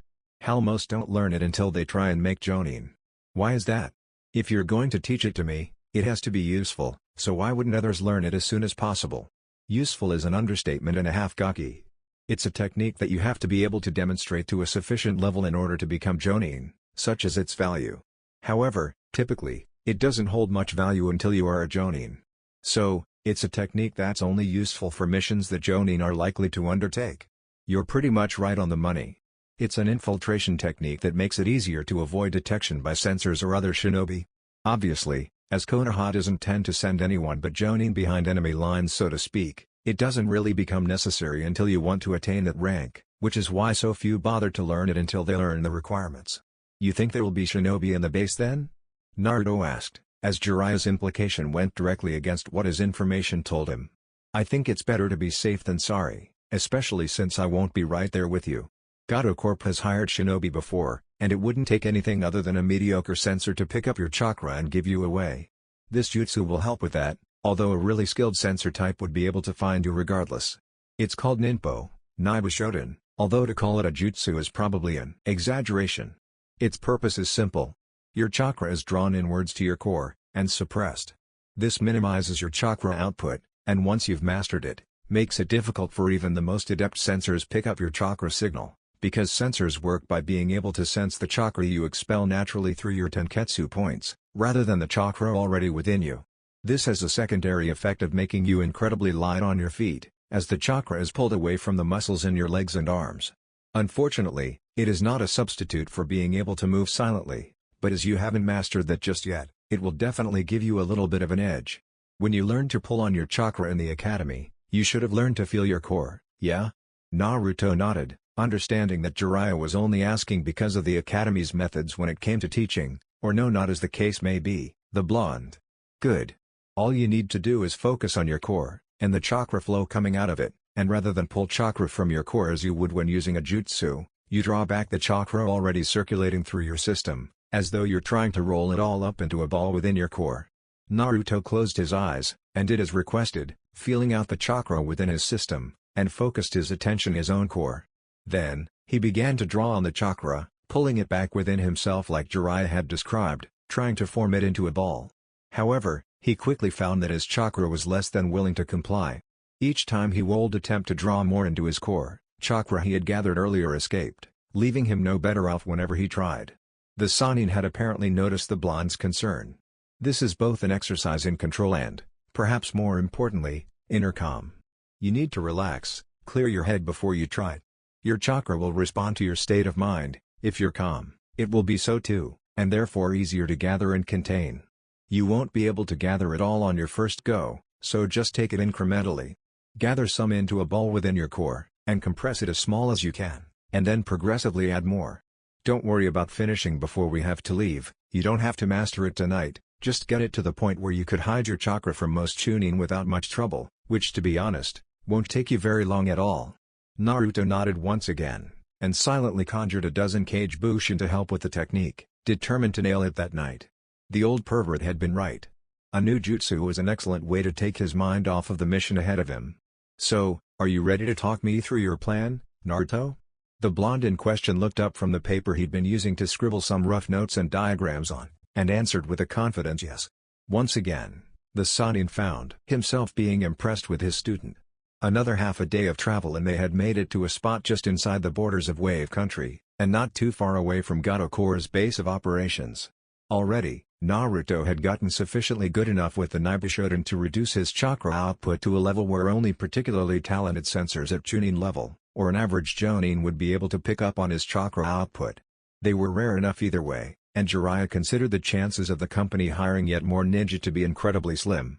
Hell, most don't learn it until they try and make Jonin. Why is that? If you're going to teach it to me, it has to be useful, so why wouldn't others learn it as soon as possible?" Useful is an understatement and a half gaki. It's a technique that you have to be able to demonstrate to a sufficient level in order to become Jonin, such as its value. However, typically, it doesn't hold much value until you are a Jonin. So, it's a technique that's only useful for missions that Jonin are likely to undertake. You're pretty much right on the money. It's an infiltration technique that makes it easier to avoid detection by censors or other shinobi. Obviously, as Konoha doesn't tend to send anyone but Jonin behind enemy lines so to speak, it doesn't really become necessary until you want to attain that rank, which is why so few bother to learn it until they learn the requirements. "You think there will be shinobi in the base then?" Naruto asked, as Jiraiya's implication went directly against what his information told him. "I think it's better to be safe than sorry, especially since I won't be right there with you. Gato Corp has hired shinobi before, and it wouldn't take anything other than a mediocre censor to pick up your chakra and give you away. This jutsu will help with that, although a really skilled censor type would be able to find you regardless. It's called Ninpo, Naiba Shoten, although to call it a jutsu is probably an exaggeration. Its purpose is simple. Your chakra is drawn inwards to your core, and suppressed. This minimizes your chakra output, and once you've mastered it, makes it difficult for even the most adept censors pick up your chakra signal, because sensors work by being able to sense the chakra you expel naturally through your tenketsu points, rather than the chakra already within you. This has a secondary effect of making you incredibly light on your feet, as the chakra is pulled away from the muscles in your legs and arms. Unfortunately, it is not a substitute for being able to move silently, but as you haven't mastered that just yet, it will definitely give you a little bit of an edge. When you learn to pull on your chakra in the academy, you should have learned to feel your core, yeah?" Naruto nodded, understanding that Jiraiya was only asking because of the academy's methods when it came to teaching, or no, not as the case may be, the blonde. "Good. All you need to do is focus on your core, and the chakra flow coming out of it, and rather than pull chakra from your core as you would when using a jutsu, you draw back the chakra already circulating through your system, as though you're trying to roll it all up into a ball within your core." Naruto closed his eyes, and did as requested, feeling out the chakra within his system, and focused his attention his own core. Then, he began to draw on the chakra, pulling it back within himself like Jiraiya had described, trying to form it into a ball. However, he quickly found that his chakra was less than willing to comply. Each time he would attempt to draw more into his core, chakra he had gathered earlier escaped, leaving him no better off whenever he tried. The Sannin had apparently noticed the blonde's concern. This is both an exercise in control and, perhaps more importantly, inner calm. You need to relax, clear your head before you try. Your chakra will respond to your state of mind. If you're calm, it will be so too, and therefore easier to gather and contain. You won't be able to gather it all on your first go, so just take it incrementally. Gather some into a ball within your core, and compress it as small as you can, and then progressively add more. Don't worry about finishing before we have to leave. You don't have to master it tonight, just get it to the point where you could hide your chakra from most chunin without much trouble, which to be honest, won't take you very long at all. Naruto nodded once again, and silently conjured a dozen Kage Bushin to help with the technique, determined to nail it that night. The old pervert had been right. A new jutsu was an excellent way to take his mind off of the mission ahead of him. "So, are you ready to talk me through your plan, Naruto?" The blonde in question looked up from the paper he'd been using to scribble some rough notes and diagrams on, and answered with a confident yes. Once again, The Sannin found himself being impressed with his student. Another half a day of travel and they had made it to a spot just inside the borders of Wave Country, and not too far away from Gotokore's base of operations. Already, Naruto had gotten sufficiently good enough with the Nibushoden to reduce his chakra output to a level where only particularly talented sensors at Chunin level, or an average Jonin would be able to pick up on his chakra output. They were rare enough either way, and Jiraiya considered the chances of the company hiring yet more ninja to be incredibly slim.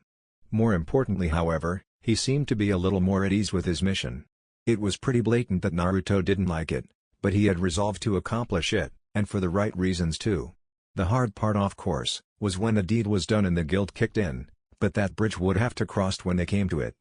More importantly however, he seemed to be a little more at ease with his mission. It was pretty blatant that Naruto didn't like it, but he had resolved to accomplish it, and for the right reasons too. The hard part of course, was when the deed was done and the guilt kicked in, but that bridge would have to cross when they came to it.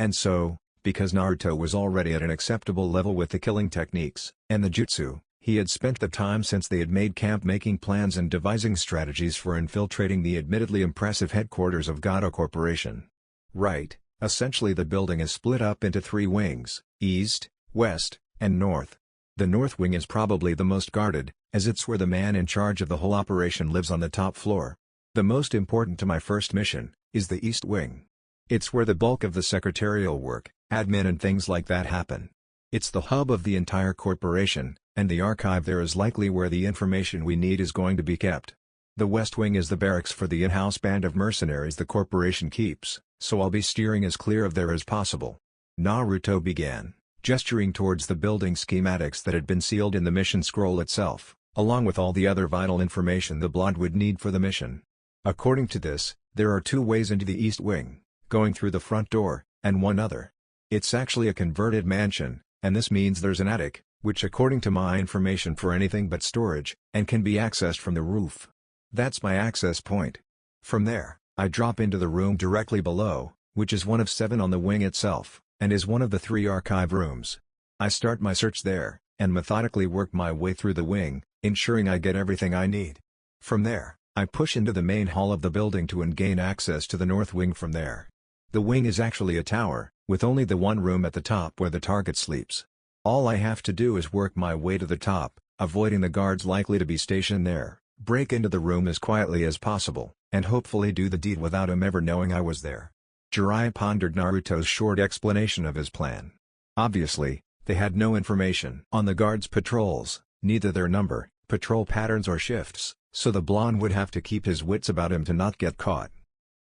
And so, because Naruto was already at an acceptable level with the killing techniques, and the jutsu, he had spent the time since they had made camp making plans and devising strategies for infiltrating the admittedly impressive headquarters of Goto Corporation. Right, essentially the building is split up into 3 wings, east, west, and north. The north wing is probably the most guarded, as it's where the man in charge of the whole operation lives on the top floor. The most important to my first mission, is the east wing. It's where the bulk of the secretarial work, admin and things like that happen. It's the hub of the entire corporation, and the archive there is likely where the information we need is going to be kept. The west wing is the barracks for the in-house band of mercenaries the corporation keeps, so I'll be steering as clear of there as possible. Naruto began, gesturing towards the building schematics that had been sealed in the mission scroll itself, along with all the other vital information the blonde would need for the mission. According to this, there are 2 ways into the east wing, going through the front door, and one other. It's actually a converted mansion, and this means there's an attic, which according to my information for anything but storage, and can be accessed from the roof. That's my access point. From there, I drop into the room directly below, which is one of 7 on the wing itself, and is one of the 3 archive rooms. I start my search there, and methodically work my way through the wing, ensuring I get everything I need. From there, I push into the main hall of the building to gain access to the north wing from there. The wing is actually a tower, with only the one room at the top where the target sleeps. All I have to do is work my way to the top, avoiding the guards likely to be stationed there, break into the room as quietly as possible, and hopefully do the deed without him ever knowing I was there. Jiraiya pondered Naruto's short explanation of his plan. Obviously, they had no information on the guards' patrols, neither their number, patrol patterns or shifts, so the blonde would have to keep his wits about him to not get caught.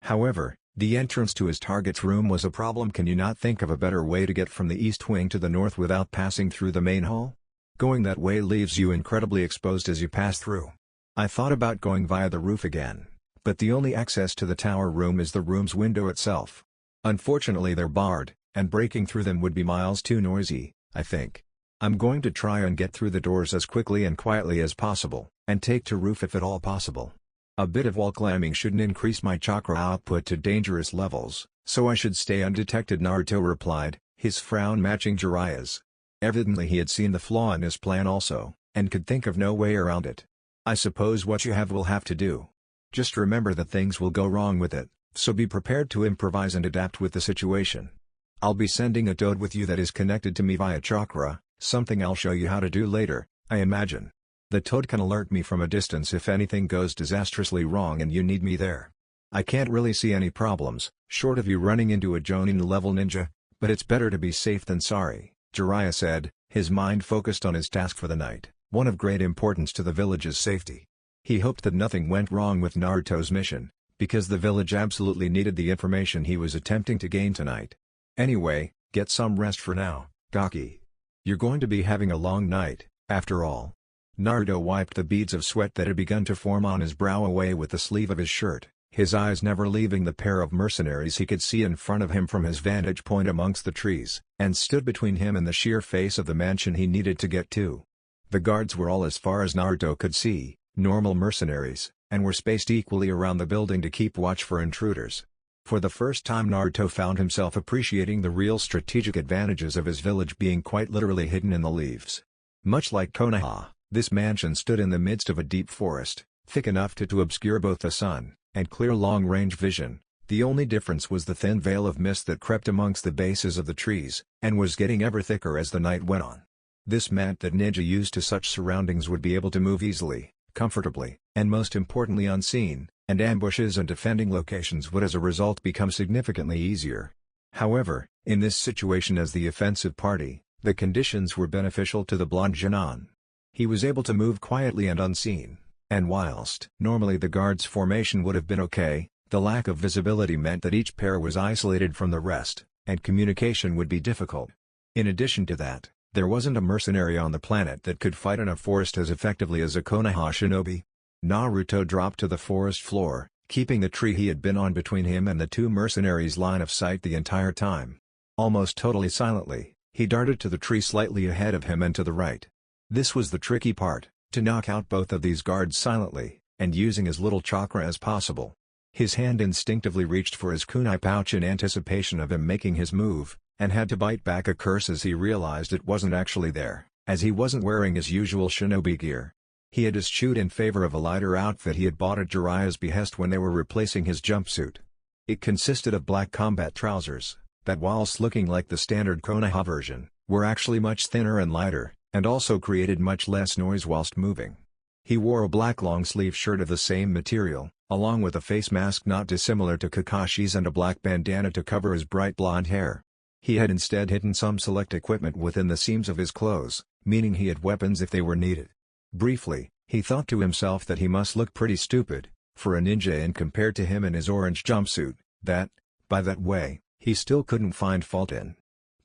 However, the entrance to his target's room was a problem. Can you not think of a better way to get from the east wing to the north without passing through the main hall? Going that way leaves you incredibly exposed as you pass through. I thought about going via the roof again, but the only access to the tower room is the room's window itself. Unfortunately they're barred, and breaking through them would be miles too noisy, I think. I'm going to try and get through the doors as quickly and quietly as possible, and take to roof if at all possible. A bit of wall climbing shouldn't increase my chakra output to dangerous levels, so I should stay undetected, Naruto replied, his frown matching Jiraiya's. Evidently he had seen the flaw in his plan also, and could think of no way around it. I suppose what you have will have to do. Just remember that things will go wrong with it, so be prepared to improvise and adapt with the situation. I'll be sending a toad with you that is connected to me via chakra, something I'll show you how to do later, I imagine. The toad can alert me from a distance if anything goes disastrously wrong and you need me there. I can't really see any problems, short of you running into a Jonin-level ninja, but it's better to be safe than sorry, Jiraiya said, his mind focused on his task for the night, one of great importance to the village's safety. He hoped that nothing went wrong with Naruto's mission, because the village absolutely needed the information he was attempting to gain tonight. Anyway, get some rest for now, Gaki. You're going to be having a long night, after all. Naruto wiped the beads of sweat that had begun to form on his brow away with the sleeve of his shirt, his eyes never leaving the pair of mercenaries he could see in front of him from his vantage point amongst the trees, and stood between him and the sheer face of the mansion he needed to get to. The guards were all, as far as Naruto could see, normal mercenaries, and were spaced equally around the building to keep watch for intruders. For the first time Naruto found himself appreciating the real strategic advantages of his village being quite literally hidden in the leaves. Much like Konoha, this mansion stood in the midst of a deep forest, thick enough to obscure both the sun, and clear long-range vision. The only difference was the thin veil of mist that crept amongst the bases of the trees, and was getting ever thicker as the night went on. This meant that ninja used to such surroundings would be able to move easily, comfortably, and most importantly unseen, and ambushes and defending locations would as a result become significantly easier. However, in this situation as the offensive party, the conditions were beneficial to the blonde Jinan. He was able to move quietly and unseen, and whilst normally the guard's formation would have been okay, the lack of visibility meant that each pair was isolated from the rest, and communication would be difficult. In addition to that, there wasn't a mercenary on the planet that could fight in a forest as effectively as a Konoha shinobi. Naruto dropped to the forest floor, keeping the tree he had been on between him and the two mercenaries' line of sight the entire time. Almost totally silently, he darted to the tree slightly ahead of him and to the right. This was the tricky part, to knock out both of these guards silently, and using as little chakra as possible. His hand instinctively reached for his kunai pouch in anticipation of him making his move, and had to bite back a curse as he realized it wasn't actually there, as he wasn't wearing his usual shinobi gear. He had eschewed in favor of a lighter outfit he had bought at Jiraiya's behest when they were replacing his jumpsuit. It consisted of black combat trousers, that whilst looking like the standard Konoha version, were actually much thinner and lighter, and also created much less noise whilst moving. He wore a black long-sleeve shirt of the same material, along with a face mask not dissimilar to Kakashi's and a black bandana to cover his bright blonde hair. He had instead hidden some select equipment within the seams of his clothes, meaning he had weapons if they were needed. Briefly, he thought to himself that he must look pretty stupid, for a ninja and compared to him in his orange jumpsuit, that, by that way, he still couldn't find fault in.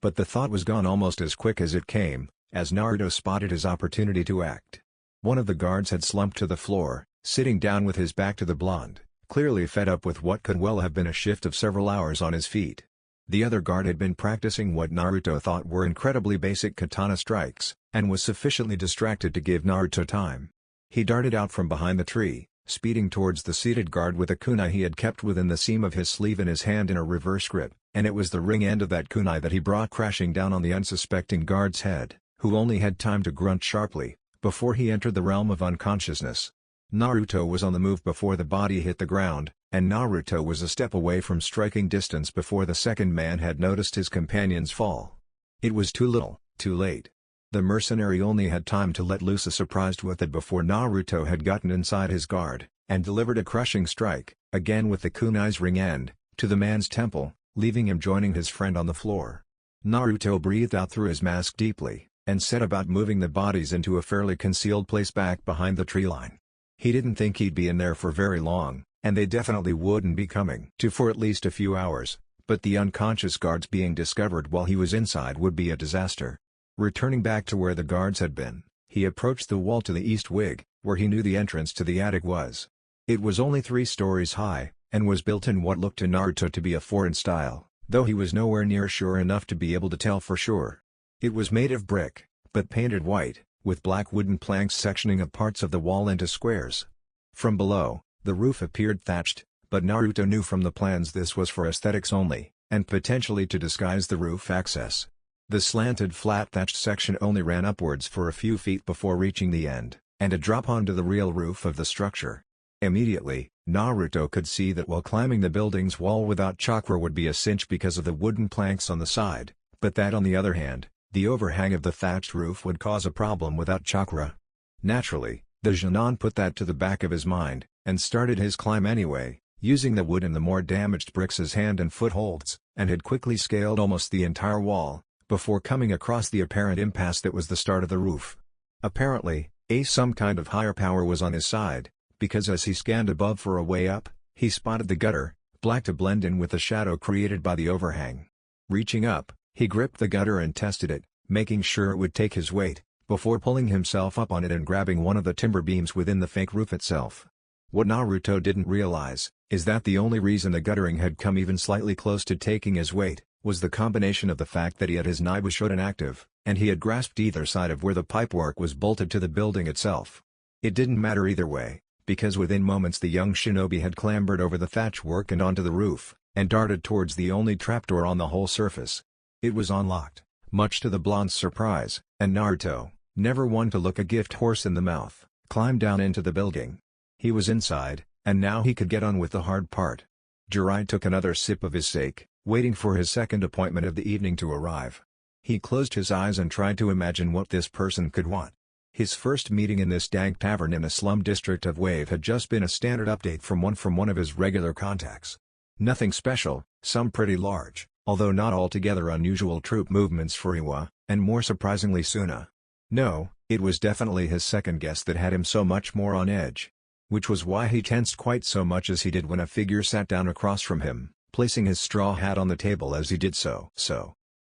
But the thought was gone almost as quick as it came, as Naruto spotted his opportunity to act. One of the guards had slumped to the floor, sitting down with his back to the blonde, clearly fed up with what could well have been a shift of several hours on his feet. The other guard had been practicing what Naruto thought were incredibly basic katana strikes, and was sufficiently distracted to give Naruto time. He darted out from behind the tree, speeding towards the seated guard with a kunai he had kept within the seam of his sleeve in his hand in a reverse grip, and it was the ring end of that kunai that he brought crashing down on the unsuspecting guard's head, who only had time to grunt sharply, before he entered the realm of unconsciousness. Naruto was on the move before the body hit the ground, and Naruto was a step away from striking distance before the second man had noticed his companion's fall. It was too little, too late. The mercenary only had time to let loose a surprised with it before Naruto had gotten inside his guard, and delivered a crushing strike, again with the kunai's ring end, to the man's temple, leaving him joining his friend on the floor. Naruto breathed out through his mask deeply, and set about moving the bodies into a fairly concealed place back behind the tree line. He didn't think he'd be in there for very long, and they definitely wouldn't be coming to for at least a few hours, but the unconscious guards being discovered while he was inside would be a disaster. Returning back to where the guards had been, he approached the wall to the east wing, where he knew the entrance to the attic was. It was only 3 stories high, and was built in what looked to Naruto to be a foreign style, though he was nowhere near sure enough to be able to tell for sure. It was made of brick, but painted white, with black wooden planks sectioning up parts of the wall into squares. From below, the roof appeared thatched, but Naruto knew from the plans this was for aesthetics only, and potentially to disguise the roof access. The slanted flat thatched section only ran upwards for a few feet before reaching the end, and a drop onto the real roof of the structure. Immediately, Naruto could see that while climbing the building's wall without chakra would be a cinch because of the wooden planks on the side, but that on the other hand, the overhang of the thatched roof would cause a problem without chakra. Naturally, the Jinan put that to the back of his mind, and started his climb anyway, using the wood and the more damaged bricks as hand and footholds, and had quickly scaled almost the entire wall, before coming across the apparent impasse that was the start of the roof. Apparently, some kind of higher power was on his side, because as he scanned above for a way up, he spotted the gutter, black to blend in with the shadow created by the overhang. Reaching up, he gripped the gutter and tested it, making sure it would take his weight, before pulling himself up on it and grabbing one of the timber beams within the fake roof itself. What Naruto didn't realize, is that the only reason the guttering had come even slightly close to taking his weight, was the combination of the fact that he had his Naibushoden active, and he had grasped either side of where the pipework was bolted to the building itself. It didn't matter either way, because within moments the young shinobi had clambered over the thatchwork and onto the roof, and darted towards the only trapdoor on the whole surface. It was unlocked, much to the blonde's surprise, and Naruto, never one to look a gift horse in the mouth, climbed down into the building. He was inside, and now he could get on with the hard part. Jiraiya took another sip of his sake, waiting for his second appointment of the evening to arrive. He closed his eyes and tried to imagine what this person could want. His first meeting in this dank tavern in a slum district of Wave had just been a standard update from one of his regular contacts. Nothing special, some pretty large, although not altogether unusual troop movements for Iwa, and more surprisingly Suna. No, it was definitely his second guess that had him so much more on edge. Which was why he tensed quite so much as he did when a figure sat down across from him, placing his straw hat on the table as he did so.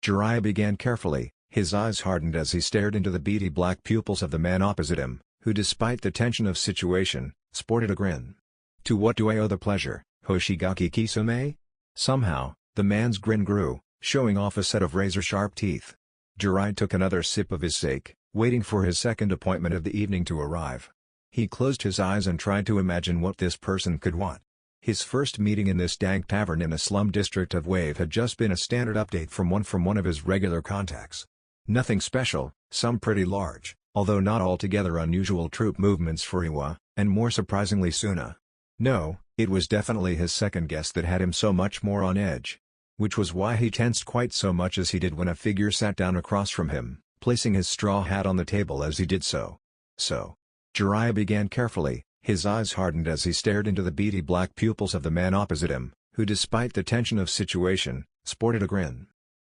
Jiraiya began carefully, his eyes hardened as he stared into the beady black pupils of the man opposite him, who despite the tension of situation, sported a grin. To what do I owe the pleasure, Hoshigaki Kisame? Somehow, the man's grin grew, showing off a set of razor-sharp teeth. Jiraiya took another sip of his sake, waiting for his second appointment of the evening to arrive. He closed his eyes and tried to imagine what this person could want. His first meeting in this dank tavern in a slum district of Wave had just been a standard update from one of his regular contacts. Nothing special, some pretty large, although not altogether unusual troop movements for Iwa, and more surprisingly Suna. No, it was definitely his second guess that had him so much more on edge. Which was why he tensed quite so much as he did when a figure sat down across from him, placing his straw hat on the table as he did so. Jiraiya began carefully, his eyes hardened as he stared into the beady black pupils of the man opposite him, who despite the tension of situation, sported a grin.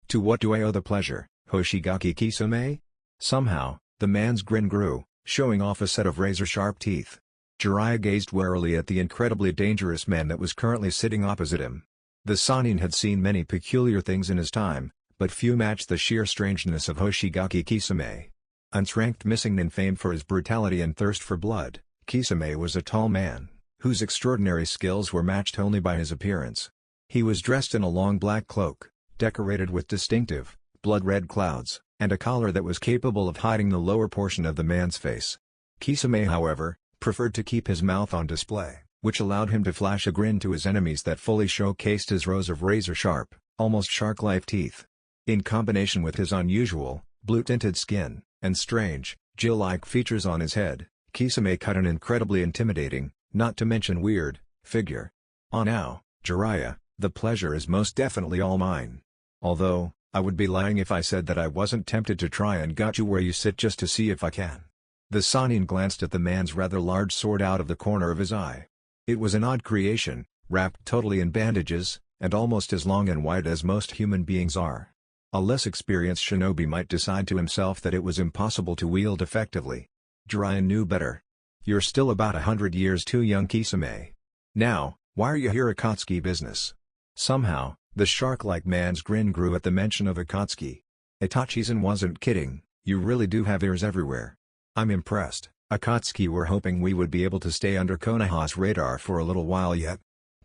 To what do I owe the pleasure, Hoshigaki Kisame? Somehow, the man's grin grew, showing off a set of razor-sharp teeth. Jiraiya gazed warily at the incredibly dangerous man that was currently sitting opposite him. The Sannin had seen many peculiar things in his time, but few matched the sheer strangeness of Hoshigaki Kisame. Once ranked missing and famed for his brutality and thirst for blood, Kisame was a tall man, whose extraordinary skills were matched only by his appearance. He was dressed in a long black cloak, decorated with distinctive, blood-red clouds, and a collar that was capable of hiding the lower portion of the man's face. Kisame, however, preferred to keep his mouth on display, which allowed him to flash a grin to his enemies that fully showcased his rows of razor-sharp, almost shark-like teeth. In combination with his unusual, blue-tinted skin, and strange, Jill-like features on his head, Kisame cut an incredibly intimidating, not to mention weird, figure. Now, Jiraiya, the pleasure is most definitely all mine. Although, I would be lying if I said that I wasn't tempted to try and gut you where you sit just to see if I can. The Sannin glanced at the man's rather large sword out of the corner of his eye. It was an odd creation, wrapped totally in bandages, and almost as long and wide as most human beings are. A less experienced shinobi might decide to himself that it was impossible to wield effectively. Jiraiya knew better. You're still about 100 years too young, Kisame. Now, why are you here? Akatsuki business. Somehow, the shark-like man's grin grew at the mention of Akatsuki. Itachi-san wasn't kidding, you really do have ears everywhere. I'm impressed. Akatsuki were hoping we would be able to stay under Konoha's radar for a little while yet.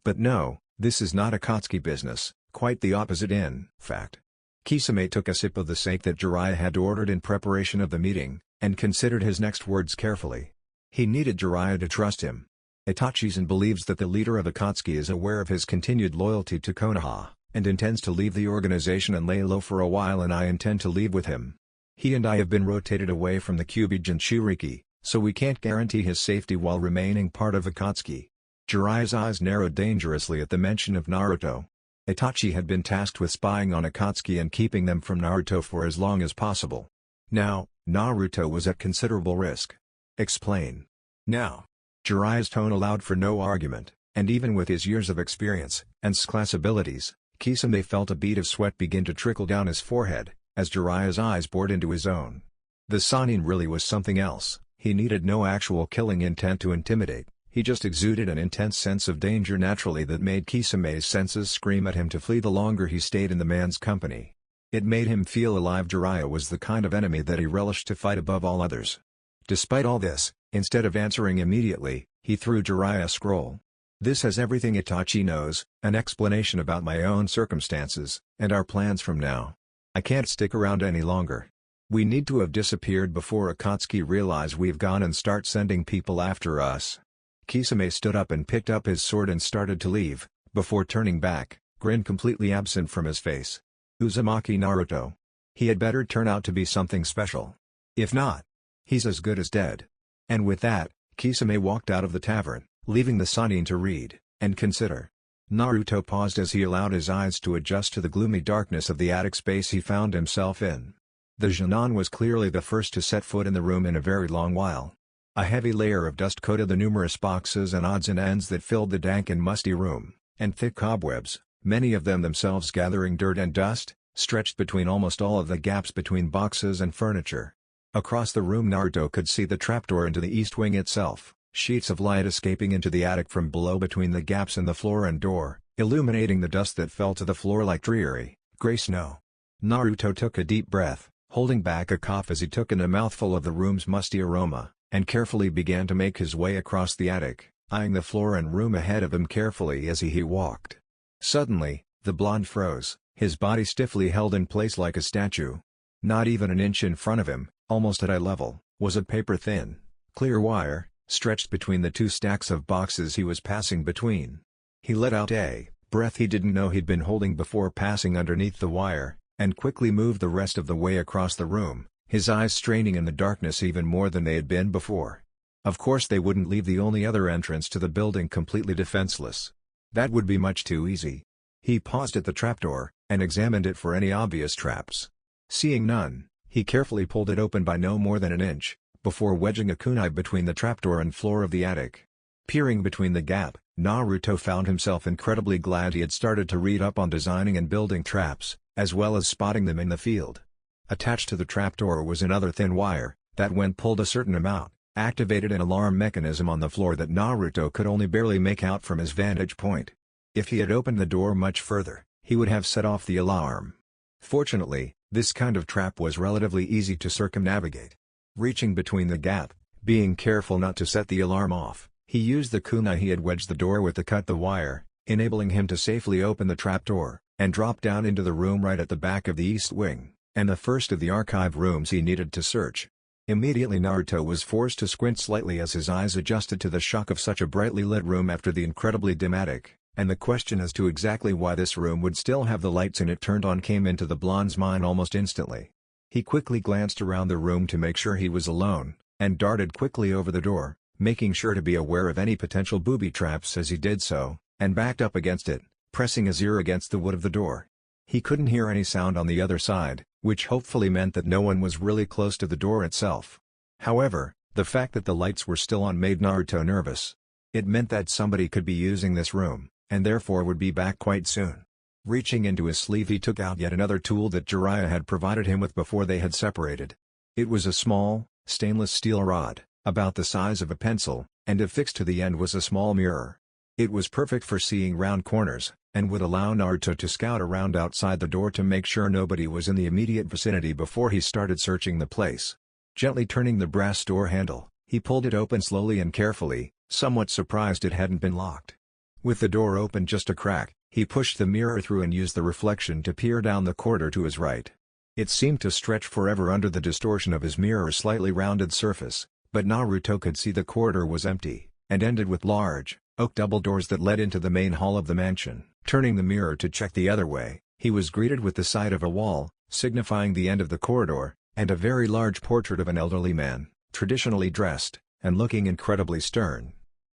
But no, this is not Akatsuki business, quite the opposite in fact. Kisame took a sip of the sake that Jiraiya had ordered in preparation of the meeting, and considered his next words carefully. He needed Jiraiya to trust him. Itachi-san believes that the leader of Akatsuki is aware of his continued loyalty to Konoha, and intends to leave the organization and lay low for a while, and I intend to leave with him. He and I have been rotated away from the Kyuubi Jinchuriki, so we can't guarantee his safety while remaining part of Akatsuki. Jiraiya's eyes narrowed dangerously at the mention of Naruto. Itachi had been tasked with spying on Akatsuki and keeping them from Naruto for as long as possible. Now, Naruto was at considerable risk. Explain. Now. Jiraiya's tone allowed for no argument, and even with his years of experience, and class abilities, Kisame felt a bead of sweat begin to trickle down his forehead, as Jiraiya's eyes bored into his own. The Sannin really was something else. He needed no actual killing intent to intimidate, he just exuded an intense sense of danger naturally that made Kisame's senses scream at him to flee the longer he stayed in the man's company. It made him feel alive. Jiraiya was the kind of enemy that he relished to fight above all others. Despite all this, instead of answering immediately, he threw Jiraiya a scroll. This has everything Itachi knows, an explanation about my own circumstances, and our plans from now. I can't stick around any longer. We need to have disappeared before Akatsuki realize we've gone and start sending people after us. Kisame stood up and picked up his sword and started to leave, before turning back, grin completely absent from his face. Uzumaki Naruto. He had better turn out to be something special. If not, he's as good as dead. And with that, Kisame walked out of the tavern, leaving the Sannin to read, and consider. Naruto paused as he allowed his eyes to adjust to the gloomy darkness of the attic space he found himself in. The Genon was clearly the first to set foot in the room in a very long while. A heavy layer of dust coated the numerous boxes and odds and ends that filled the dank and musty room, and thick cobwebs, many of them themselves gathering dirt and dust, stretched between almost all of the gaps between boxes and furniture. Across the room Naruto could see the trapdoor into the east wing itself, sheets of light escaping into the attic from below between the gaps in the floor and door, illuminating the dust that fell to the floor like dreary, gray snow. Naruto took a deep breath, holding back a cough as he took in a mouthful of the room's musty aroma, and carefully began to make his way across the attic, eyeing the floor and room ahead of him carefully as he walked. Suddenly, the blonde froze, his body stiffly held in place like a statue. Not even an inch in front of him, almost at eye level, was a paper-thin, clear wire, stretched between the two stacks of boxes he was passing between. He let out a breath he didn't know he'd been holding before passing underneath the wire, and quickly moved the rest of the way across the room, his eyes straining in the darkness even more than they had been before. Of course they wouldn't leave the only other entrance to the building completely defenseless. That would be much too easy. He paused at the trapdoor, and examined it for any obvious traps. Seeing none, he carefully pulled it open by no more than an inch, before wedging a kunai between the trapdoor and floor of the attic. Peering between the gap, Naruto found himself incredibly glad he had started to read up on designing and building traps, as well as spotting them in the field. Attached to the trapdoor was another thin wire, that when pulled a certain amount, activated an alarm mechanism on the floor that Naruto could only barely make out from his vantage point. If he had opened the door much further, he would have set off the alarm. Fortunately, this kind of trap was relatively easy to circumnavigate. Reaching between the gap, being careful not to set the alarm off, he used the kunai he had wedged the door with to cut the wire, enabling him to safely open the trapdoor, and drop down into the room right at the back of the east wing, and the first of the archive rooms he needed to search. Immediately Naruto was forced to squint slightly as his eyes adjusted to the shock of such a brightly lit room after the incredibly dim attic, and the question as to exactly why this room would still have the lights in it turned on came into the blonde's mind almost instantly. He quickly glanced around the room to make sure he was alone, and darted quickly over the door, making sure to be aware of any potential booby traps as he did so, and backed up against it, pressing his ear against the wood of the door. He couldn't hear any sound on the other side, which hopefully meant that no one was really close to the door itself. However, the fact that the lights were still on made Naruto nervous. It meant that somebody could be using this room, and therefore would be back quite soon. Reaching into his sleeve he took out yet another tool that Jiraiya had provided him with before they had separated. It was a small, stainless steel rod, about the size of a pencil, and affixed to the end was a small mirror. It was perfect for seeing round corners, and would allow Naruto to scout around outside the door to make sure nobody was in the immediate vicinity before he started searching the place. Gently turning the brass door handle, he pulled it open slowly and carefully, somewhat surprised it hadn't been locked. With the door open just a crack, he pushed the mirror through and used the reflection to peer down the corridor to his right. It seemed to stretch forever under the distortion of his mirror's slightly rounded surface, but Naruto could see the corridor was empty, and ended with large, oak double doors that led into the main hall of the mansion. Turning the mirror to check the other way, he was greeted with the sight of a wall, signifying the end of the corridor, and a very large portrait of an elderly man, traditionally dressed, and looking incredibly stern.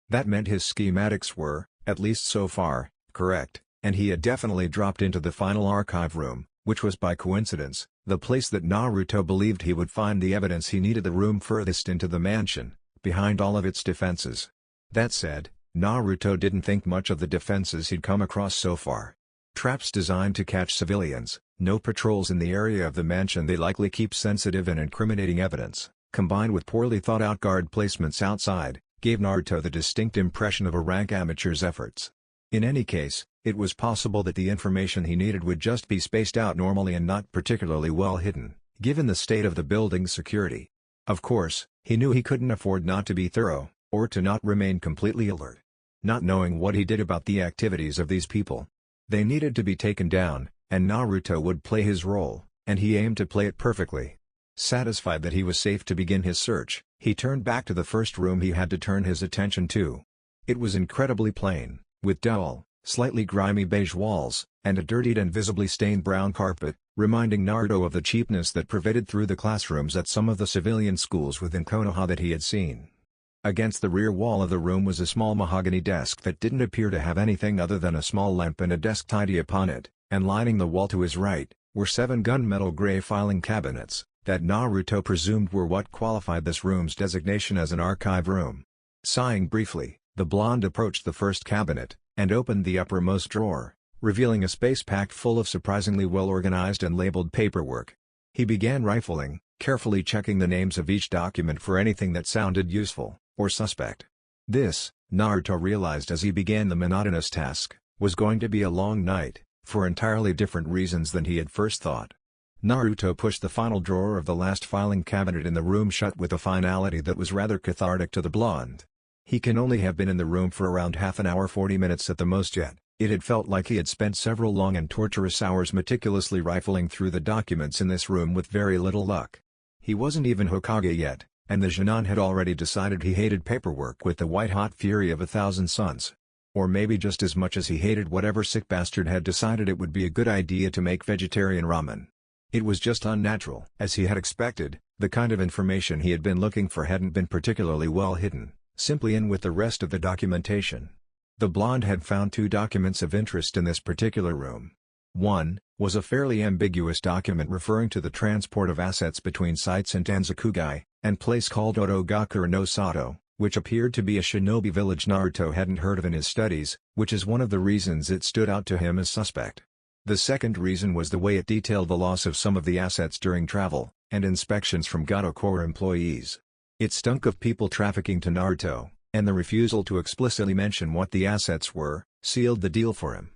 That meant his schematics were, at least so far, correct, and he had definitely dropped into the final archive room, which was by coincidence, the place that Naruto believed he would find the evidence he needed, the room furthest into the mansion, behind all of its defenses. That said, Naruto didn't think much of the defenses he'd come across so far. Traps designed to catch civilians, no patrols in the area of the mansion they likely keep sensitive and incriminating evidence, combined with poorly thought-out guard placements outside, gave Naruto the distinct impression of a rank amateur's efforts. In any case, it was possible that the information he needed would just be spaced out normally and not particularly well hidden, given the state of the building's security. Of course, he knew he couldn't afford not to be thorough, or to not remain completely alert. Not knowing what he did about the activities of these people. They needed to be taken down, and Naruto would play his role, and he aimed to play it perfectly. Satisfied that he was safe to begin his search, he turned back to the first room he had to turn his attention to. It was incredibly plain, with dull, slightly grimy beige walls, and a dirtied and visibly stained brown carpet, reminding Naruto of the cheapness that pervaded through the classrooms at some of the civilian schools within Konoha that he had seen. Against the rear wall of the room was a small mahogany desk that didn't appear to have anything other than a small lamp and a desk tidy upon it, and lining the wall to his right, were 7 gunmetal gray filing cabinets, that Naruto presumed were what qualified this room's designation as an archive room. Sighing briefly, the blonde approached the first cabinet, and opened the uppermost drawer, revealing a space packed full of surprisingly well-organized and labeled paperwork. He began rifling, carefully checking the names of each document for anything that sounded useful, or suspect. This, Naruto realized as he began the monotonous task, was going to be a long night, for entirely different reasons than he had first thought. Naruto pushed the final drawer of the last filing cabinet in the room shut with a finality that was rather cathartic to the blonde. He can only have been in the room for around half an hour, 40 minutes at the most, yet it had felt like he had spent several long and torturous hours meticulously rifling through the documents in this room with very little luck. He wasn't even Hokage yet, and the Genin had already decided he hated paperwork with the white-hot fury of 1,000 suns. Or maybe just as much as he hated whatever sick bastard had decided it would be a good idea to make vegetarian ramen. It was just unnatural. As he had expected, the kind of information he had been looking for hadn't been particularly well hidden, simply in with the rest of the documentation. The blonde had found 2 documents of interest in this particular room. One was a fairly ambiguous document referring to the transport of assets between sites in Danzakugai, and place called Otogakure no Sato, which appeared to be a shinobi village Naruto hadn't heard of in his studies, which is one of the reasons it stood out to him as suspect. The second reason was the way it detailed the loss of some of the assets during travel, and inspections from Gato Corps employees. It stunk of people trafficking to Naruto, and the refusal to explicitly mention what the assets were, sealed the deal for him.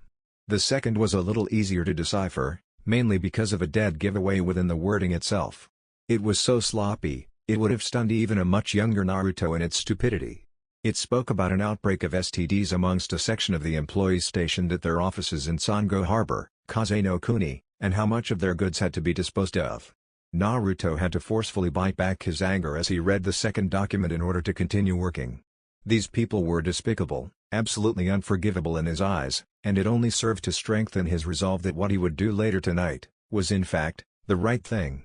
The second was a little easier to decipher, mainly because of a dead giveaway within the wording itself. It was so sloppy, it would have stunned even a much younger Naruto in its stupidity. It spoke about an outbreak of STDs amongst a section of the employees stationed at their offices in Sango Harbor, Kaze no Kuni, and how much of their goods had to be disposed of. Naruto had to forcefully bite back his anger as he read the second document in order to continue working. These people were despicable, absolutely unforgivable in his eyes, and it only served to strengthen his resolve that what he would do later tonight was in fact the right thing.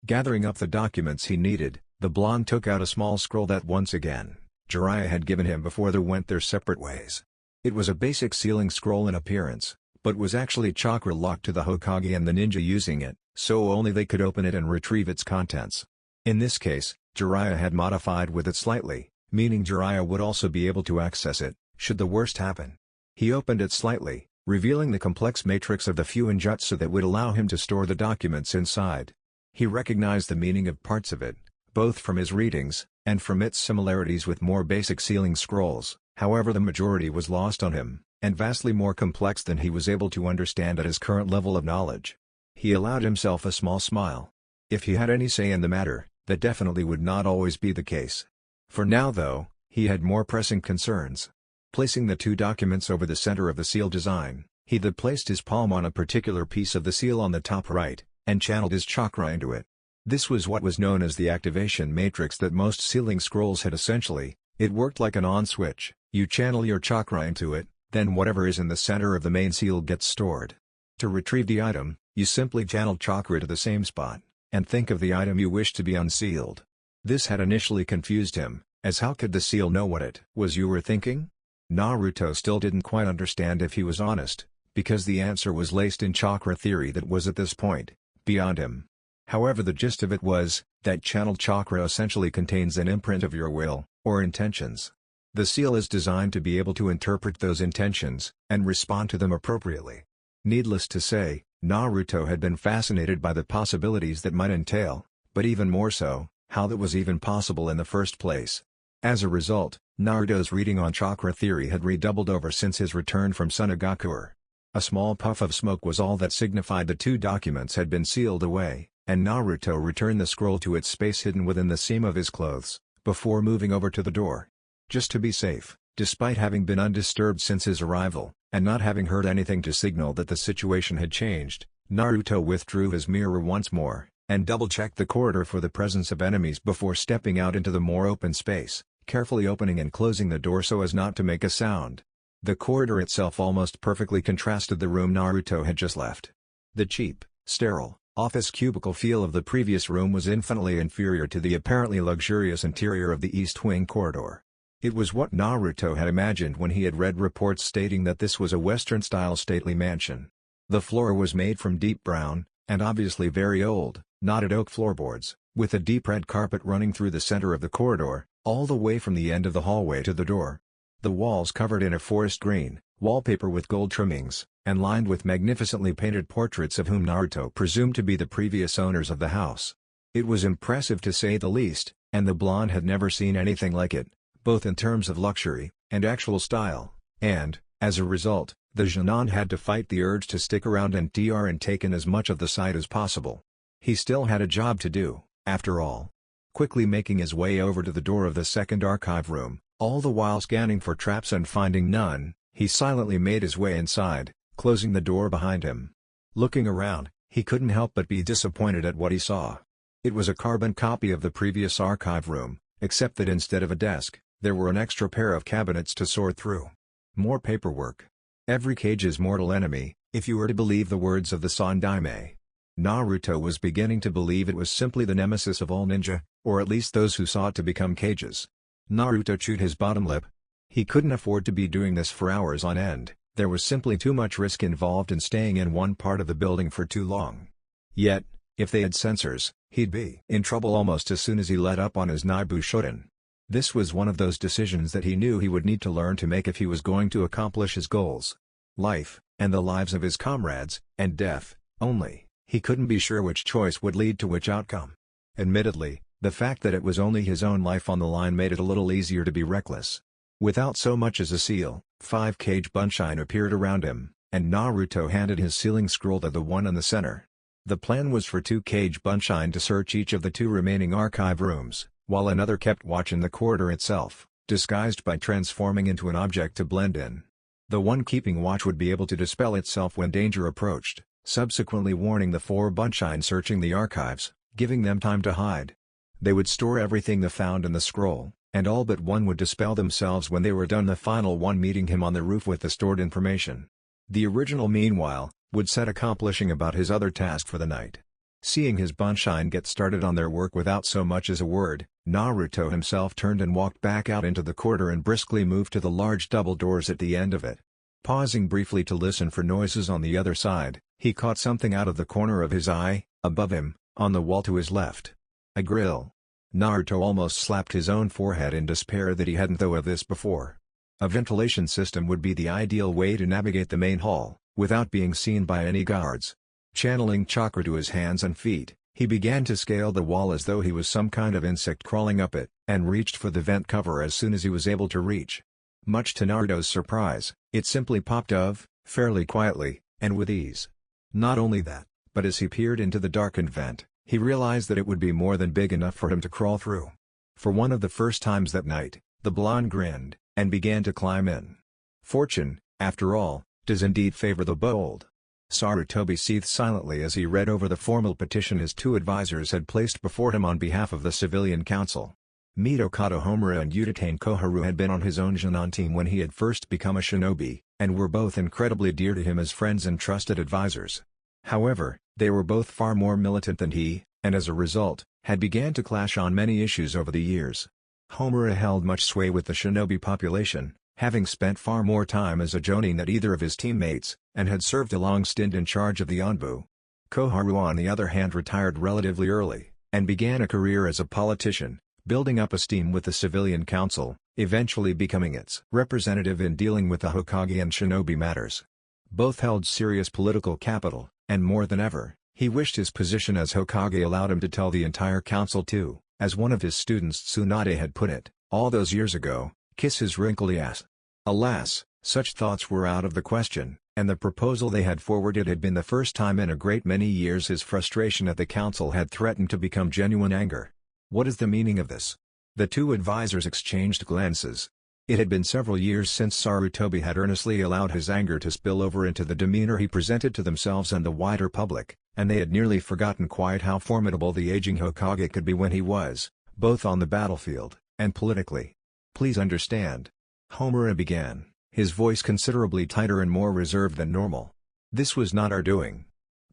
Gathering up the documents he needed, the blonde took out a small scroll that once again, Jiraiya had given him before they went their separate ways. It was a basic sealing scroll in appearance, but was actually chakra locked to the Hokage and the ninja using it, so only they could open it and retrieve its contents. In this case, Jiraiya had modified with it slightly, meaning Jiraiya would also be able to access it, should the worst happen. He opened it slightly, revealing the complex matrix of the Fuinjutsu that would allow him to store the documents inside. He recognized the meaning of parts of it, both from his readings, and from its similarities with more basic sealing scrolls. However, the majority was lost on him, and vastly more complex than he was able to understand at his current level of knowledge. He allowed himself a small smile. If he had any say in the matter, that definitely would not always be the case. For now though, he had more pressing concerns. Placing the 2 documents over the center of the seal design, he then placed his palm on a particular piece of the seal on the top right, and channeled his chakra into it. This was what was known as the activation matrix that most sealing scrolls had essentially. It worked like an on switch. You channel your chakra into it, then whatever is in the center of the main seal gets stored. To retrieve the item, you simply channel chakra to the same spot, and think of the item you wish to be unsealed. This had initially confused him, as how could the seal know what it was you were thinking? Naruto still didn't quite understand if he was honest, because the answer was laced in chakra theory that was at this point beyond him. However, the gist of it was that channeled chakra essentially contains an imprint of your will, or intentions. The seal is designed to be able to interpret those intentions, and respond to them appropriately. Needless to say, Naruto had been fascinated by the possibilities that might entail, but even more so, how that was even possible in the first place. As a result, Naruto's reading on chakra theory had redoubled over since his return from Sunagakure. A small puff of smoke was all that signified the 2 documents had been sealed away, and Naruto returned the scroll to its space hidden within the seam of his clothes, before moving over to the door. Just to be safe, despite having been undisturbed since his arrival, and not having heard anything to signal that the situation had changed, Naruto withdrew his mirror once more, and double-checked the corridor for the presence of enemies before stepping out into the more open space, carefully opening and closing the door so as not to make a sound. The corridor itself almost perfectly contrasted the room Naruto had just left. The cheap, sterile, office cubicle feel of the previous room was infinitely inferior to the apparently luxurious interior of the East Wing corridor. It was what Naruto had imagined when he had read reports stating that this was a Western-style stately mansion. The floor was made from deep brown, and obviously very old, knotted oak floorboards, with a deep red carpet running through the center of the corridor, all the way from the end of the hallway to the door. The walls covered in a forest green, wallpaper with gold trimmings, and lined with magnificently painted portraits of whom Naruto presumed to be the previous owners of the house. It was impressive to say the least, and the blonde had never seen anything like it, both in terms of luxury and actual style, and, as a result, the Genon had to fight the urge to stick around and take in as much of the site as possible. He still had a job to do, after all. Quickly making his way over to the door of the second archive room, all the while scanning for traps and finding none, he silently made his way inside, closing the door behind him. Looking around, he couldn't help but be disappointed at what he saw. It was a carbon copy of the previous archive room, except that instead of a desk, there were an extra pair of cabinets to sort through. More paperwork. Every cage's mortal enemy, if you were to believe the words of the Sandaime. Naruto was beginning to believe it was simply the nemesis of all ninja, or at least those who sought to become cages. Naruto chewed his bottom lip. He couldn't afford to be doing this for hours on end, there was simply too much risk involved in staying in one part of the building for too long. Yet, if they had sensors, he'd be in trouble almost as soon as he let up on his Naibu Shoten. This was one of those decisions that he knew he would need to learn to make if he was going to accomplish his goals. Life, and the lives of his comrades, and death, only. He couldn't be sure which choice would lead to which outcome. Admittedly, the fact that it was only his own life on the line made it a little easier to be reckless. Without so much as a seal, 5 cage bunshine appeared around him, and Naruto handed his sealing scroll to the one in the center. The plan was for 2 cage bunshine to search each of the 2 remaining archive rooms, while another kept watch in the corridor itself, disguised by transforming into an object to blend in. The one keeping watch would be able to dispel itself when danger approached, subsequently warning the 4 bunshine searching the archives, giving them time to hide. They would store everything they found in the scroll, and all but one would dispel themselves when they were done, the final one meeting him on the roof with the stored information. The original, meanwhile, would set accomplishing about his other task for the night. Seeing his bunshine get started on their work without so much as a word, Naruto himself turned and walked back out into the corridor and briskly moved to the large double doors at the end of it. Pausing briefly to listen for noises on the other side, he caught something out of the corner of his eye, above him, on the wall to his left. A grill. Naruto almost slapped his own forehead in despair that he hadn't thought of this before. A ventilation system would be the ideal way to navigate the main hall, without being seen by any guards. Channeling chakra to his hands and feet, he began to scale the wall as though he was some kind of insect crawling up it, and reached for the vent cover as soon as he was able to reach. Much to Naruto's surprise, it simply popped off, fairly quietly, and with ease. Not only that, but as he peered into the darkened vent, he realized that it would be more than big enough for him to crawl through. For one of the first times that night, the blonde grinned, and began to climb in. Fortune, after all, does indeed favor the bold. Sarutobi seethed silently as he read over the formal petition his 2 advisors had placed before him on behalf of the civilian council. Mitokado Homura and Utatane Koharu had been on his own Genon team when he had first become a shinobi, and were both incredibly dear to him as friends and trusted advisors. However, they were both far more militant than he, and as a result, had began to clash on many issues over the years. Homura held much sway with the shinobi population, having spent far more time as a jonin than either of his teammates, and had served a long stint in charge of the Onbu. Koharu on the other hand retired relatively early, and began a career as a politician, building up esteem with the civilian council, eventually becoming its representative in dealing with the Hokage and shinobi matters. Both held serious political capital, and more than ever, he wished his position as Hokage allowed him to tell the entire council to, as one of his students Tsunade had put it, all those years ago, kiss his wrinkly ass. Alas, such thoughts were out of the question, and the proposal they had forwarded had been the first time in a great many years his frustration at the council had threatened to become genuine anger. What is the meaning of this? The 2 advisors exchanged glances. It had been several years since Sarutobi had earnestly allowed his anger to spill over into the demeanor he presented to themselves and the wider public, and they had nearly forgotten quite how formidable the aging Hokage could be when he was, both on the battlefield, and politically. Please understand. Homura began, his voice considerably tighter and more reserved than normal. This was not our doing.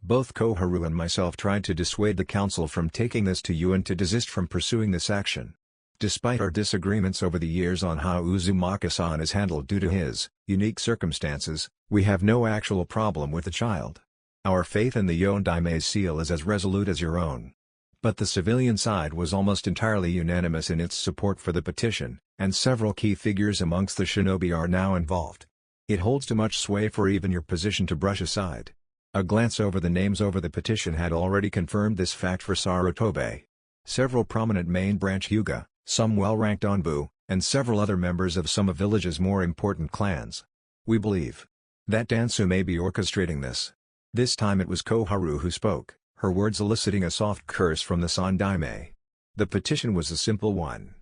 Both Koharu and myself tried to dissuade the council from taking this to you and to desist from pursuing this action. Despite our disagreements over the years on how Uzumaki-san is handled due to his unique circumstances, we have no actual problem with the child. Our faith in the Yondaime's seal is as resolute as your own. But the civilian side was almost entirely unanimous in its support for the petition, and several key figures amongst the shinobi are now involved. It holds too much sway for even your position to brush aside. A glance over the names over the petition had already confirmed this fact for Sarutobi. Several prominent main branch Hyuga, some well-ranked Onbu, and several other members of some of village's more important clans. We believe that Dansu may be orchestrating this. This time it was Koharu who spoke, her words eliciting a soft curse from the Sandaime. The petition was a simple one.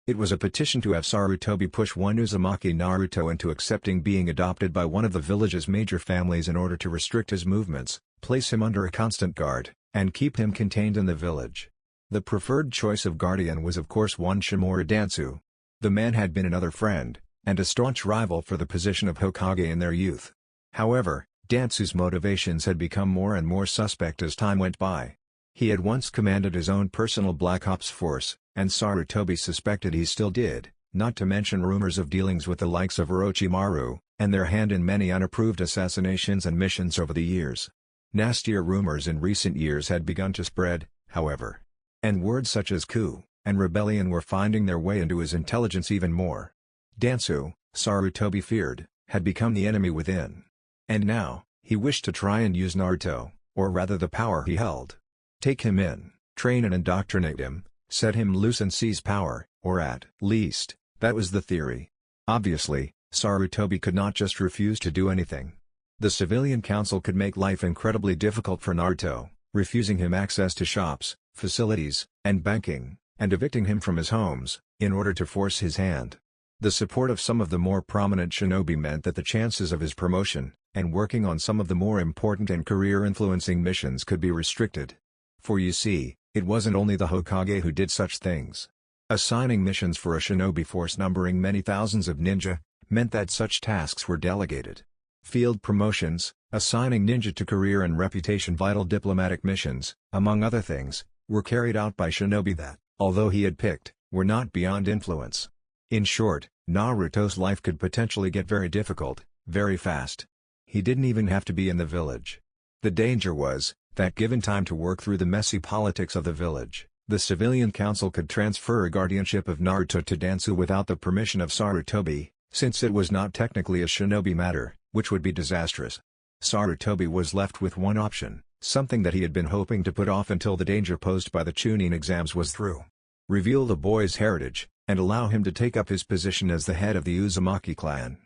It was a petition to have Sarutobi push one Uzumaki Naruto into accepting being adopted by one of the village's major families in order to restrict his movements, place him under a constant guard, and keep him contained in the village. The preferred choice of guardian was of course one Shimura Dansu. The man had been another friend, and a staunch rival for the position of Hokage in their youth. However, Dansu's motivations had become more and more suspect as time went by. He had once commanded his own personal Black Ops force, and Sarutobi suspected he still did, not to mention rumors of dealings with the likes of Orochimaru, and their hand in many unapproved assassinations and missions over the years. Nastier rumors in recent years had begun to spread, however. And words such as coup and rebellion were finding their way into his intelligence even more. Dansu, Sarutobi feared, had become the enemy within. And now, he wished to try and use Naruto, or rather the power he held. Take him in, train and indoctrinate him, set him loose and seize power, or at least, that was the theory. Obviously, Sarutobi could not just refuse to do anything. The civilian council could make life incredibly difficult for Naruto, refusing him access to shops, facilities, and banking, and evicting him from his homes, in order to force his hand. The support of some of the more prominent shinobi meant that the chances of his promotion, and working on some of the more important and career-influencing missions could be restricted. For you see, it wasn't only the Hokage who did such things. Assigning missions for a shinobi force numbering many thousands of ninja, meant that such tasks were delegated. Field promotions, assigning ninja to career and reputation-vital diplomatic missions, among other things, were carried out by shinobi that, although he had picked, were not beyond influence. In short, Naruto's life could potentially get very difficult, very fast. He didn't even have to be in the village. The danger was, that given time to work through the messy politics of the village, the civilian council could transfer a guardianship of Naruto to Dansu without the permission of Sarutobi, since it was not technically a shinobi matter, which would be disastrous. Sarutobi was left with one option, something that he had been hoping to put off until the danger posed by the Chunin exams was through. Reveal the boy's heritage, and allow him to take up his position as the head of the Uzumaki clan.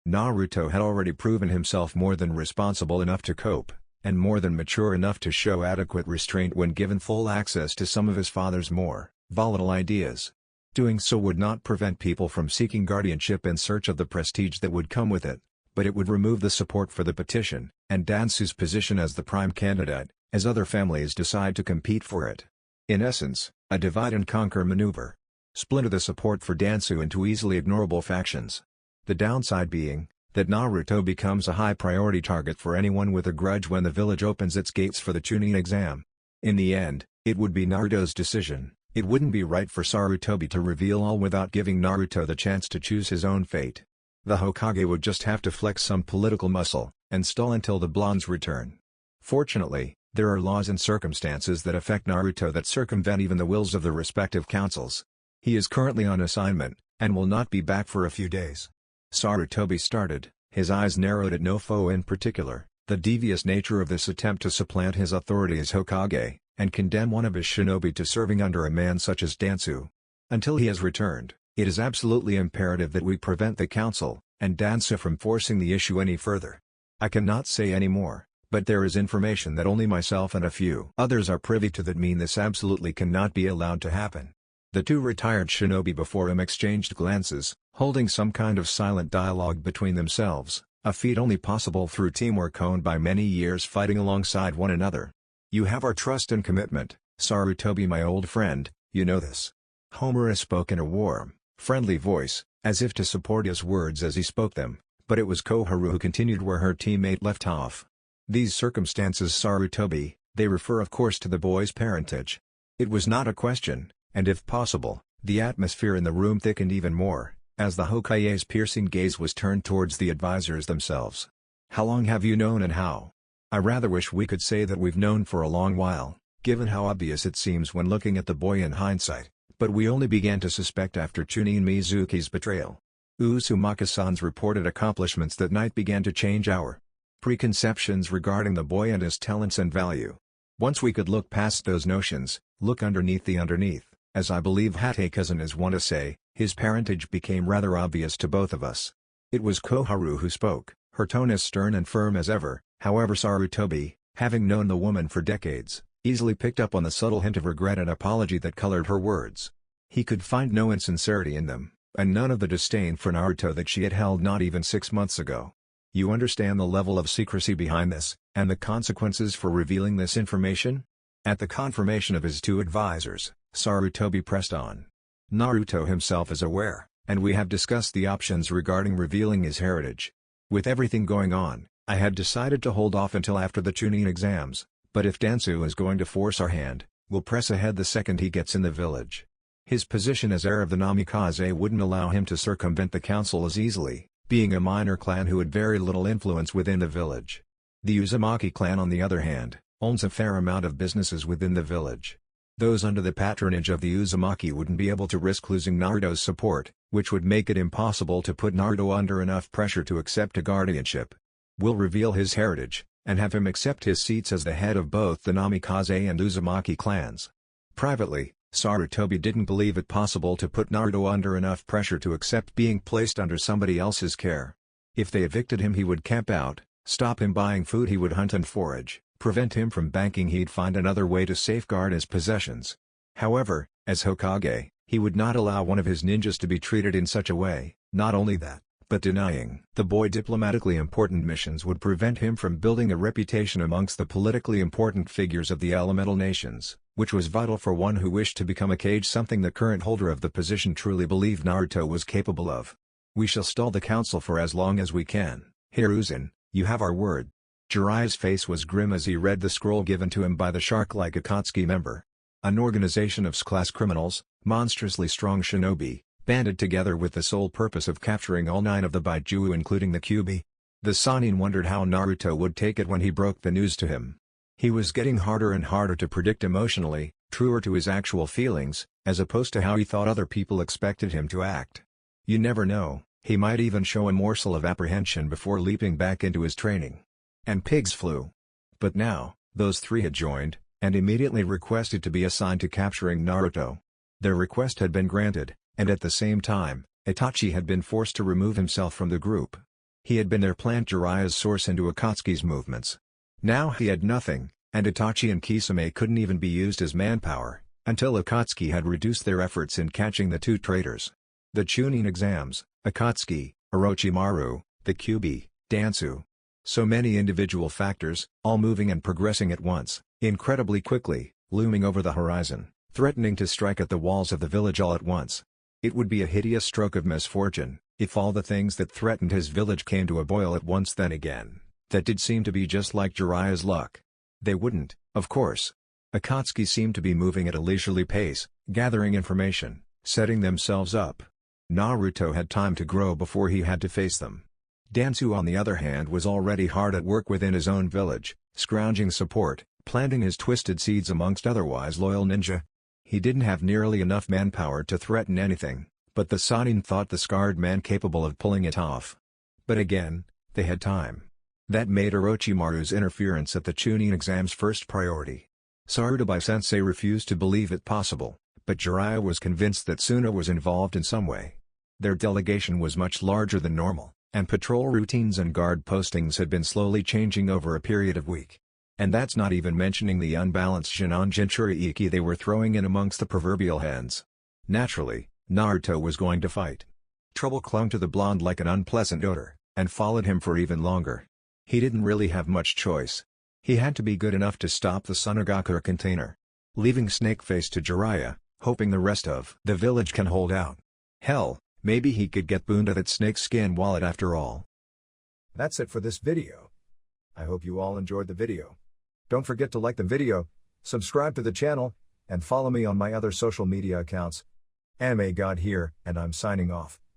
Naruto had already proven himself more than responsible enough to cope, and more than mature enough to show adequate restraint when given full access to some of his father's more volatile ideas. Doing so would not prevent people from seeking guardianship in search of the prestige that would come with it, but it would remove the support for the petition, and Dansu's position as the prime candidate, as other families decide to compete for it. In essence, a divide-and-conquer maneuver. Splinter the support for Dansu into easily ignorable factions. The downside being, that Naruto becomes a high-priority target for anyone with a grudge when the village opens its gates for the Chunin exam. In the end, it would be Naruto's decision. It wouldn't be right for Sarutobi to reveal all without giving Naruto the chance to choose his own fate. The Hokage would just have to flex some political muscle, and stall until the blondes return. Fortunately, there are laws and circumstances that affect Naruto that circumvent even the wills of the respective councils. He is currently on assignment, and will not be back for a few days. Sarutobi started, his eyes narrowed at no foe in particular, the devious nature of this attempt to supplant his authority as Hokage, and condemn one of his shinobi to serving under a man such as Dansu. Until he has returned, it is absolutely imperative that we prevent the council, and Dansu from forcing the issue any further. I cannot say any more, but there is information that only myself and a few others are privy to that mean this absolutely cannot be allowed to happen. The two retired shinobi before him exchanged glances, holding some kind of silent dialogue between themselves, a feat only possible through teamwork honed by many years fighting alongside one another. You have our trust and commitment, Sarutobi my old friend, you know this. Homura spoke in a warm, friendly voice, as if to support his words as he spoke them, but it was Koharu who continued where her teammate left off. These circumstances Sarutobi, they refer of course to the boy's parentage. It was not a question, and if possible, the atmosphere in the room thickened even more, as the Hokage's piercing gaze was turned towards the advisors themselves. How long have you known and how? I rather wish we could say that we've known for a long while, given how obvious it seems when looking at the boy in hindsight, but we only began to suspect after Chunin Mizuki's betrayal. Uzumaki-san's reported accomplishments that night began to change our preconceptions regarding the boy and his talents and value. Once we could look past those notions, look underneath the underneath, as I believe Hate-cousin is one to say, his parentage became rather obvious to both of us. It was Koharu who spoke, her tone as stern and firm as ever. However, Sarutobi, having known the woman for decades, easily picked up on the subtle hint of regret and apology that colored her words. He could find no insincerity in them, and none of the disdain for Naruto that she had held not even 6 months ago. You understand the level of secrecy behind this, and the consequences for revealing this information? At the confirmation of his two advisors, Sarutobi pressed on. Naruto himself is aware, and we have discussed the options regarding revealing his heritage. With everything going on, I had decided to hold off until after the Chunin exams, but if Dansu is going to force our hand, we'll press ahead the second he gets in the village. His position as heir of the Namikaze wouldn't allow him to circumvent the council as easily, being a minor clan who had very little influence within the village. The Uzumaki clan on the other hand, owns a fair amount of businesses within the village. Those under the patronage of the Uzumaki wouldn't be able to risk losing Naruto's support, which would make it impossible to put Naruto under enough pressure to accept a guardianship. We'll reveal his heritage, and have him accept his seats as the head of both the Namikaze and Uzumaki clans. Privately, Sarutobi didn't believe it possible to put Naruto under enough pressure to accept being placed under somebody else's care. If they evicted him he would camp out, stop him buying food he would hunt and forage, prevent him from banking he'd find another way to safeguard his possessions. However, as Hokage, he would not allow one of his ninjas to be treated in such a way. Not only that, but denying the boy diplomatically important missions would prevent him from building a reputation amongst the politically important figures of the elemental nations, which was vital for one who wished to become a Kage, something the current holder of the position truly believed Naruto was capable of. We shall stall the council for as long as we can. Hiruzen, you have our word. Jiraiya's face was grim as he read the scroll given to him by the shark-like Akatsuki member. An organization of S-class criminals, monstrously strong shinobi, banded together with the sole purpose of capturing all 9 of the Baijuwu including the Kyuubi. The Sannin wondered how Naruto would take it when he broke the news to him. He was getting harder and harder to predict emotionally, truer to his actual feelings, as opposed to how he thought other people expected him to act. You never know, he might even show a morsel of apprehension before leaping back into his training. And pigs flew. But now, those 3 had joined, and immediately requested to be assigned to capturing Naruto. Their request had been granted, and at the same time, Itachi had been forced to remove himself from the group. He had been their plant Jiraiya's source into Akatsuki's movements. Now he had nothing, and Itachi and Kisame couldn't even be used as manpower, until Akatsuki had reduced their efforts in catching the 2 traitors. The Chunin exams, Akatsuki, Orochimaru, the Kyuubi, Dansu. So many individual factors, all moving and progressing at once, incredibly quickly, looming over the horizon, threatening to strike at the walls of the village all at once. It would be a hideous stroke of misfortune, if all the things that threatened his village came to a boil at once. Then again, that did seem to be just like Jiraiya's luck. They wouldn't, of course. Akatsuki seemed to be moving at a leisurely pace, gathering information, setting themselves up. Naruto had time to grow before he had to face them. Dansu on the other hand was already hard at work within his own village, scrounging support, planting his twisted seeds amongst otherwise loyal ninja. He didn't have nearly enough manpower to threaten anything, but the Sannin thought the scarred man capable of pulling it off. But again, they had time. That made Orochimaru's interference at the Chunin exams first priority. Sarutobi-sensei refused to believe it possible, but Jiraiya was convinced that Suna was involved in some way. Their delegation was much larger than normal, and patrol routines and guard postings had been slowly changing over a period of week. And that's not even mentioning the unbalanced Shinon Jinchuriki they were throwing in amongst the proverbial hens. Naturally, Naruto was going to fight. Trouble clung to the blonde like an unpleasant odor, and followed him for even longer. He didn't really have much choice. He had to be good enough to stop the Sunagaku container. Leaving Snakeface to Jiraiya, hoping the rest of the village can hold out. Hell, maybe he could get booned at that snakeskin wallet after all. That's it for this video. I hope you all enjoyed the video. Don't forget to like the video, subscribe to the channel, and follow me on my other social media accounts. Anime God here, and I'm signing off.